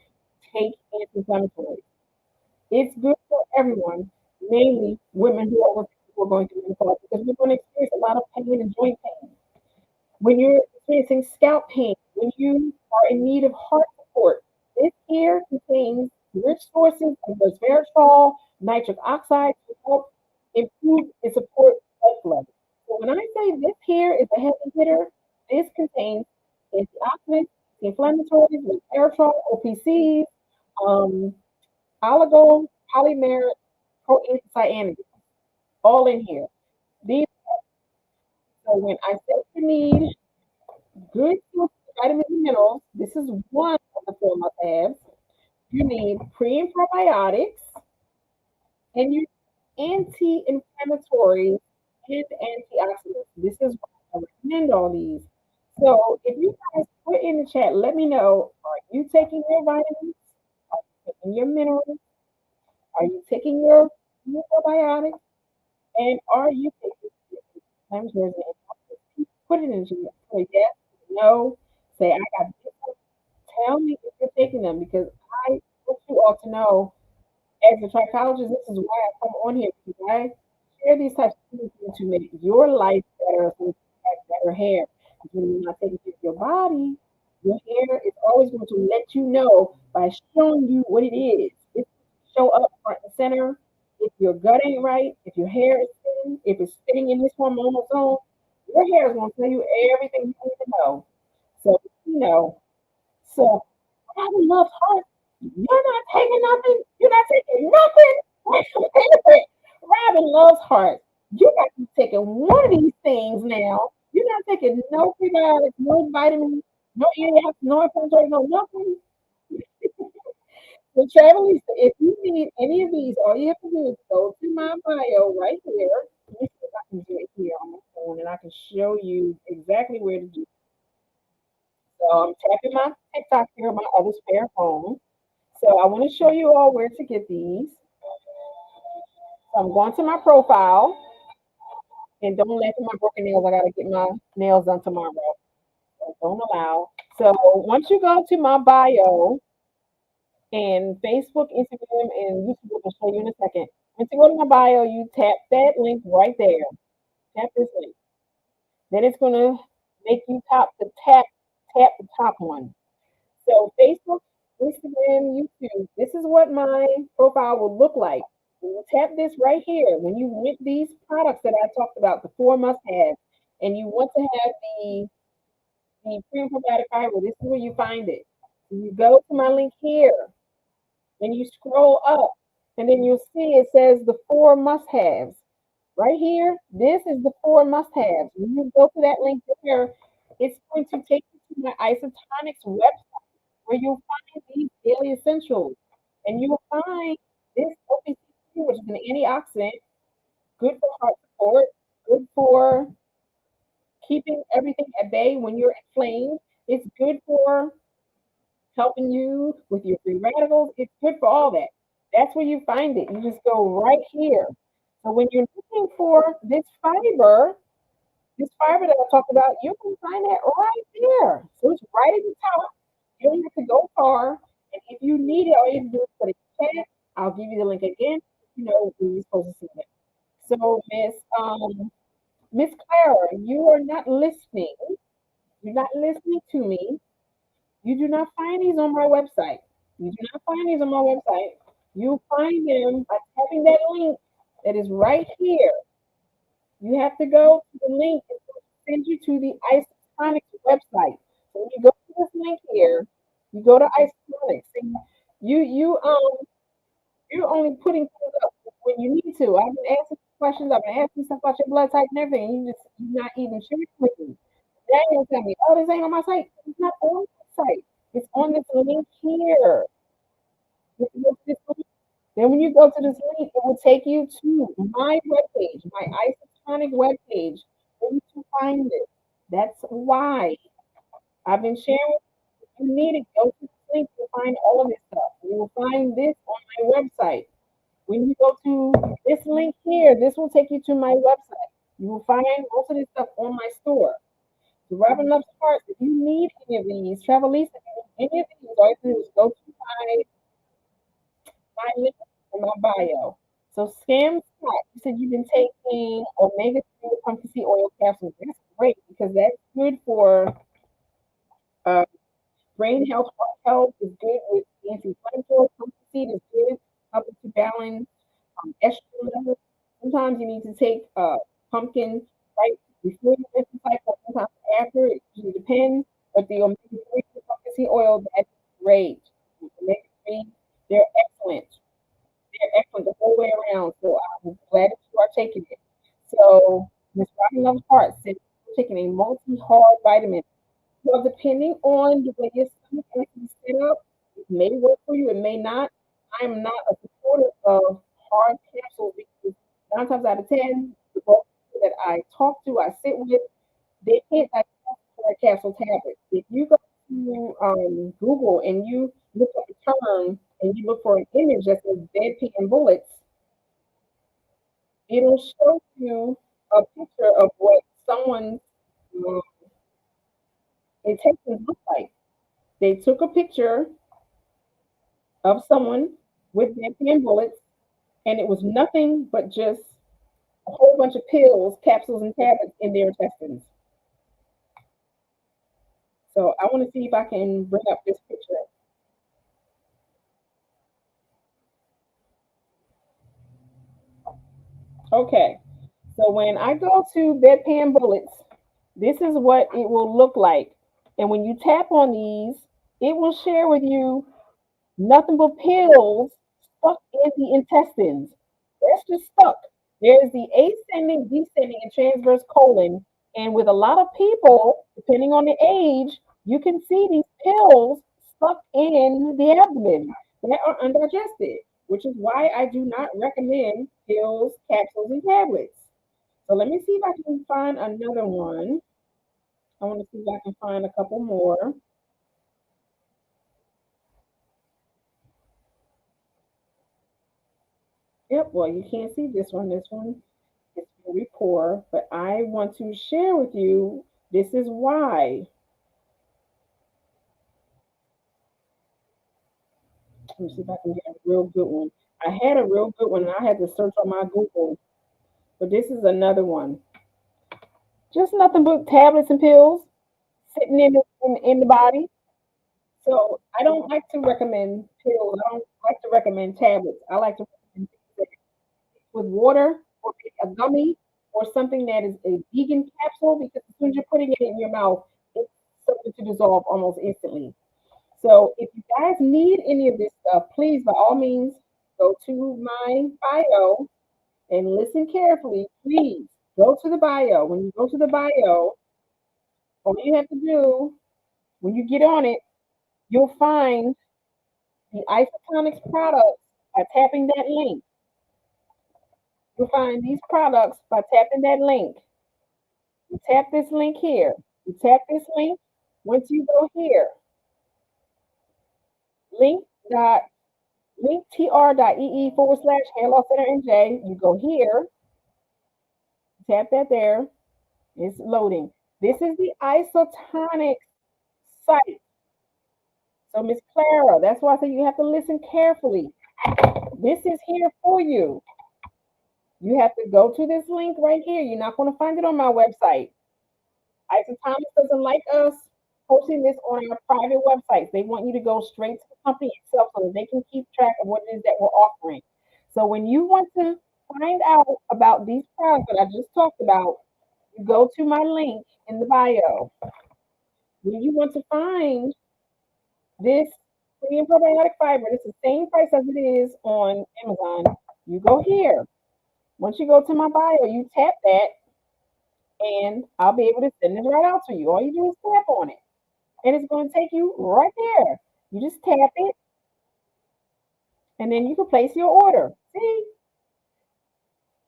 [SPEAKER 1] Take anti-inflammatories. It's good for everyone, mainly women who are going through menopause, because we're going to experience a lot of pain and joint pain. When you're experiencing scalp pain, when you are in need of heart support, this here contains rich sources of resveratrol, nitric oxide to help improve and support blood flow. So when I say this here is a heavy hitter, this contains antioxidants, inflammatories, resveratrol, OPCs, um, oligo polymeric proanthocyanidins, all in here. These, so when I say you need good vitamins and minerals, this is one of the four must-haves. You need pre and probiotics, and you anti-inflammatories and antioxidants. This is why I recommend all these. So if you guys put in the chat, let me know, are you taking your vitamins? Are you taking your minerals? Are you taking your probiotics? And are you taking times there's an put it in the say yes, no, say I got this. Tell me if you're taking them because I want you all to know as a trichologist, this is why I come on here because I share these types of things to make your life better, so you have better hair. Because when you're not taking care of your body, your hair is always going to let you know by showing you what it is. It show up front and center. If your gut ain't right, if your hair is thin, if it's sitting in this hormonal zone, your hair is going to tell you everything you need to know. So you know, so Robin loves heart. You're not taking nothing. You're not taking nothing. Wait a minute. Robin loves heart. You got to be taking one of these things now. You're not taking no prebiotics, no vitamins, no antioxidants, no inflammatory, no nothing. So, Travelers, if you need any of these, all you have to do is go to my bio right here. Let me see if I can do it here on my phone and I can show you exactly where to do it. So, I'm tapping my TikTok here on my other spare phone. So, I want to show you all where to get these. So, I'm going to my profile and don't laugh at my broken nails. I got to get my nails done tomorrow. So, don't allow. So, once you go to my bio, and Facebook, Instagram, and YouTube will show you in a second. Once you go to my bio, you tap that link right there. Tap this link. Then it's gonna make you tap the top one. So Facebook Instagram, YouTube. This is what my profile will look like. When you tap this right here, when you want these products that I talked about, the four must-haves, and you want to have the premium probiotic fiber, this is where you find it. So you go to my link here, and you scroll up, and then you'll see it says the four must-haves. Right here, this is the four must-haves. When you go to that link there, it's going to take you to my Isotonics website where you'll find these daily essentials. And you'll find this OPC, which is an antioxidant, good for heart support, good for keeping everything at bay when you're inflamed. It's good for helping you with your free radicals. It's good for all that. That's where you find it. You just go right here. So when you're looking for this fiber that I talked about, you can find that right there. So it's right at the top. You don't have to go far. And if you need it, all you have to do is put it in chat. I'll give you the link again. You know where you're supposed to see it. So Miss Clara, you are not listening. You're not listening to me. You do not find these on my website. You do not find these on my website. You find them by tapping that link that is right here. You have to go to the link and send you to the Isotonics website. So when you go to this link here, you go to Isotonics. And you're only putting things up when you need to. I've been asking questions. I've been asking stuff about your blood type and everything. And you're not even sharing with me. Now you're telling me, oh, this ain't on my site. It's not on my site. It's on this link here. Then when you go to this link, it will take you to my webpage, my Isotonic webpage, where you can find it. That's why I've been sharing. If you need it, go to this link to find all of this stuff. You will find this on my website. When you go to this link here, this will take you to my website. You will find most of this stuff on my store. The Robin Loves Parts, if you need any of these, Travel Lisa, any of these, all you have to do is go to my link in my bio. So Scam Scott, you said you've been taking omega-3 pumpkin seed oil capsules. That's great because that's good for uh, brain health, heart health is good with anti-inflammatory. Pumpkin seed is good, helping to balance estrogen levels. Sometimes you need to take pumpkin right before your menstrual cycle, sometimes after. It usually depends. But the omega-3 pumpkin seed oil, that's great. Omega-3, they're excellent. They're excellent the whole way around. So I'm glad that you are taking it. So Miss Robin Loves Heart said you're taking a multi-hard vitamin. Well, depending on the way your stomach is set up, it may work for you, it may not. I'm not a supporter of hard capsules because 9 times out of 10, the folks that I talk to, I sit with, they can't digest hard capsule tablets. If you go to Google and you look up a term and you look for an image that says bedpan bullets, it'll show you a picture of what someone's um, intestines look like. They took a picture of someone with bedpan bullets, and it was nothing but just a whole bunch of pills, capsules, and tablets in their intestines. So I want to see if I can bring up this picture. Okay, so when I go to bedpan bullets, this is what it will look like. And when you tap on these, it will share with you nothing but pills stuck in the intestines. That's just stuck. There's the ascending, descending, and transverse colon. And with a lot of people, depending on the age, you can see these pills stuck in the abdomen that are undigested, which is why I do not recommend pills, capsules, and tablets. So let me see if I can find another one. I want to see if I can find a couple more. Yep, well, you can't see this one. This one is very poor, but I want to share with you this is why. Let me see if I can get a real good one. I had a real good one and I had to search on my Google, but this is another one. Just nothing but tablets and pills sitting in the body. So I don't like to recommend pills. I don't like to recommend tablets. I like to recommend things that with water or maybe a gummy or something that is a vegan capsule because as soon as you're putting it in your mouth, it's something to dissolve almost instantly. So if you guys need any of this stuff, please by all means go to my bio and listen carefully. Please go to the bio. When you go to the bio, all you have to do when you get on it, you'll find the isotonics products by tapping that link. You'll find these products by tapping that link. You tap this link here. You tap this link. Once you go here, link dot linktr.ee / hair loss center NJ. You go here, tap that there. It's loading. This is the isotonic site. So Miss Clara, that's why I say you have to listen carefully. This is here for you. You have to go to this link right here. You're not going to find it on my website. Isotonics doesn't like us posting this on our private websites. They want you to go straight to the company itself so that they can keep track of what it is that we're offering. So when you want to find out about these products that I just talked about, you go to my link in the bio. When you want to find this premium probiotic fiber, it's the same price as it is on Amazon. You go here. Once you go to my bio, you tap that, and I'll be able to send it right out to you. All you do is tap on it, and it's going to take you right there. You just tap it, and then you can place your order. See,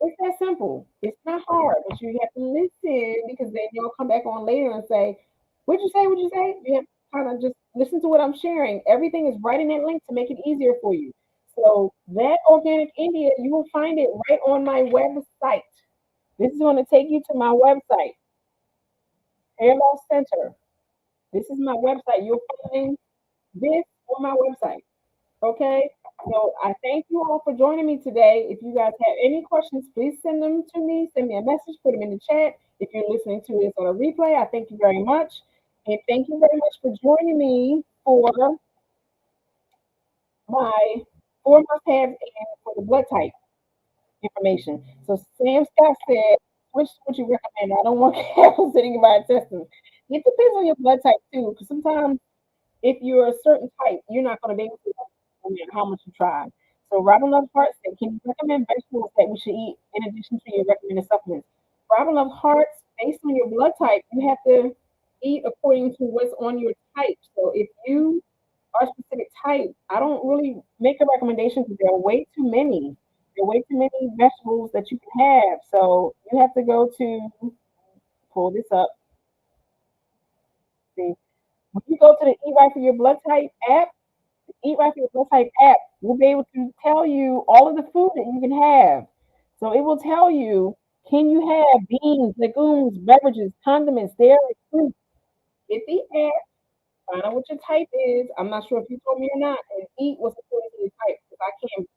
[SPEAKER 1] it's that simple. It's not hard, but you have to listen because then you'll come back on later and say, "What'd you say? What'd you say?" You have to kind of just listen to what I'm sharing. Everything is right in that link to make it easier for you. So that Organic India, you will find it right on my website. This is going to take you to my website, Hair Loss Center. This is my website. You'll find this on my website. Okay. So I thank you all for joining me today. If you guys have any questions, please send them to me. Send me a message, put them in the chat. If you're listening to this on a replay, I thank you very much. And thank you very much for joining me for my four must-haves and for the blood type information. So Sam Scott said, which would you recommend? I don't want cattle sitting in my intestines. It depends on your blood type too, because sometimes if you're a certain type, you're not going to be able to no matter how much you try. So Robin Love Heart said, can you recommend vegetables that we should eat in addition to your recommended supplements? Robin Love Hearts, based on your blood type, you have to eat according to what's on your type. So if you are a specific type, I don't really make a recommendation because there are way too many. There are way too many vegetables that you can have. So you have to go to pull this up. See, when you go to the Eat Right for Your Blood Type app, Eat Right for Your Blood Type app will be able to tell you all of the food that you can have. So it will tell you, can you have beans, legumes, beverages, condiments, dairy, fruit? Get the app, find out what your type is. I'm not sure if you told me or not, and eat what's according to your type because I can't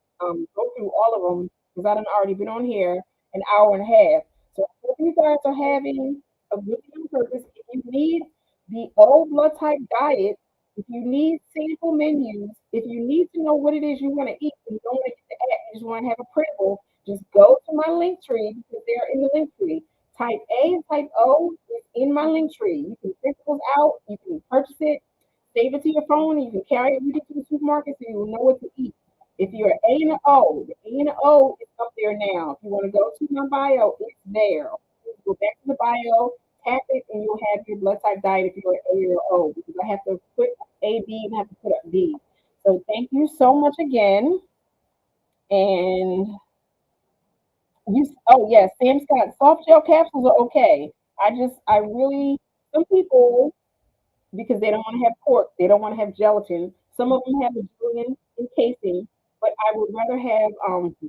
[SPEAKER 1] go through all of them because I done already been on here an hour and a half. So I hope you guys are having a good day on purpose. If you need the old blood type diet, if you need sample menus, if you need to know what it is you want to eat and you don't want to get the app, you just want to have a printable, just go to my link tree because they're in the link tree. Type A and type O is in my link tree. You can print those out, you can purchase it, save it to your phone, and you can carry it with you to the supermarket so you will know what to eat. If you're A and an O, the A and the O is up there now. If you want to go to my bio, it's there. Go back to the bio, tap it, and you'll have your blood type diet if you're A or O because I have to put A, B, and I have to put up B. So thank you so much again. And oh yes, Sam Scott, soft gel capsules are okay. I really, some people because they don't want to have pork. They don't want to have gelatin. Some of them have a gelatin encasing, but I would rather have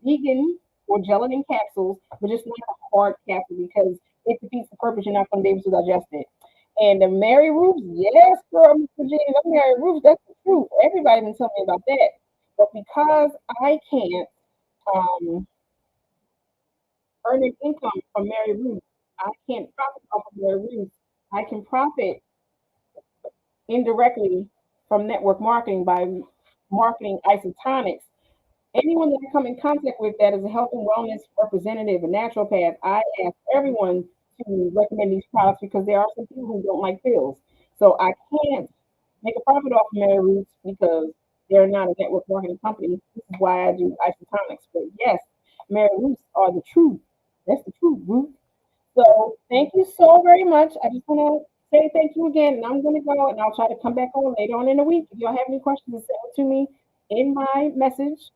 [SPEAKER 1] vegan or gelatin capsules, but just not a hard capsule because it defeats the purpose. You're not going to be able to digest it. And the Mary Ruths, yes, girl, Miss Virginia, the Mary Ruths, that's the truth. Everybody been telling me about that. But because I can't um, earn an income from Mary Ruth, I can't profit off of Mary Ruth. I can profit indirectly from network marketing by marketing isotonics. Anyone that I come in contact with that is a health and wellness representative, a naturopath, I ask everyone to recommend these products because there are some people who don't like pills. So I can't make a profit off of Mary Roots because they're not a network marketing company. This is why I do isotonics. But yes, Mary Roots are the truth. That's the truth, Ruth. So thank you so very much. I just want to say thank you again, and I'm going to go and I'll try to come back on later on in the week. If y'all have any questions, send it to me in my message.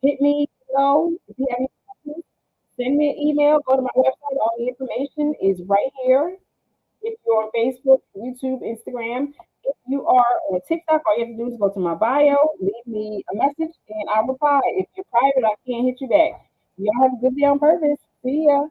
[SPEAKER 1] Hit me, if you have any questions, send me an email, go to my website. All the information is right here. If you're on Facebook, YouTube, Instagram, if you are on TikTok, all you have to do is go to my bio, leave me a message, and I'll reply. If you're private, I can't hit you back. Y'all have a good day on purpose. See ya.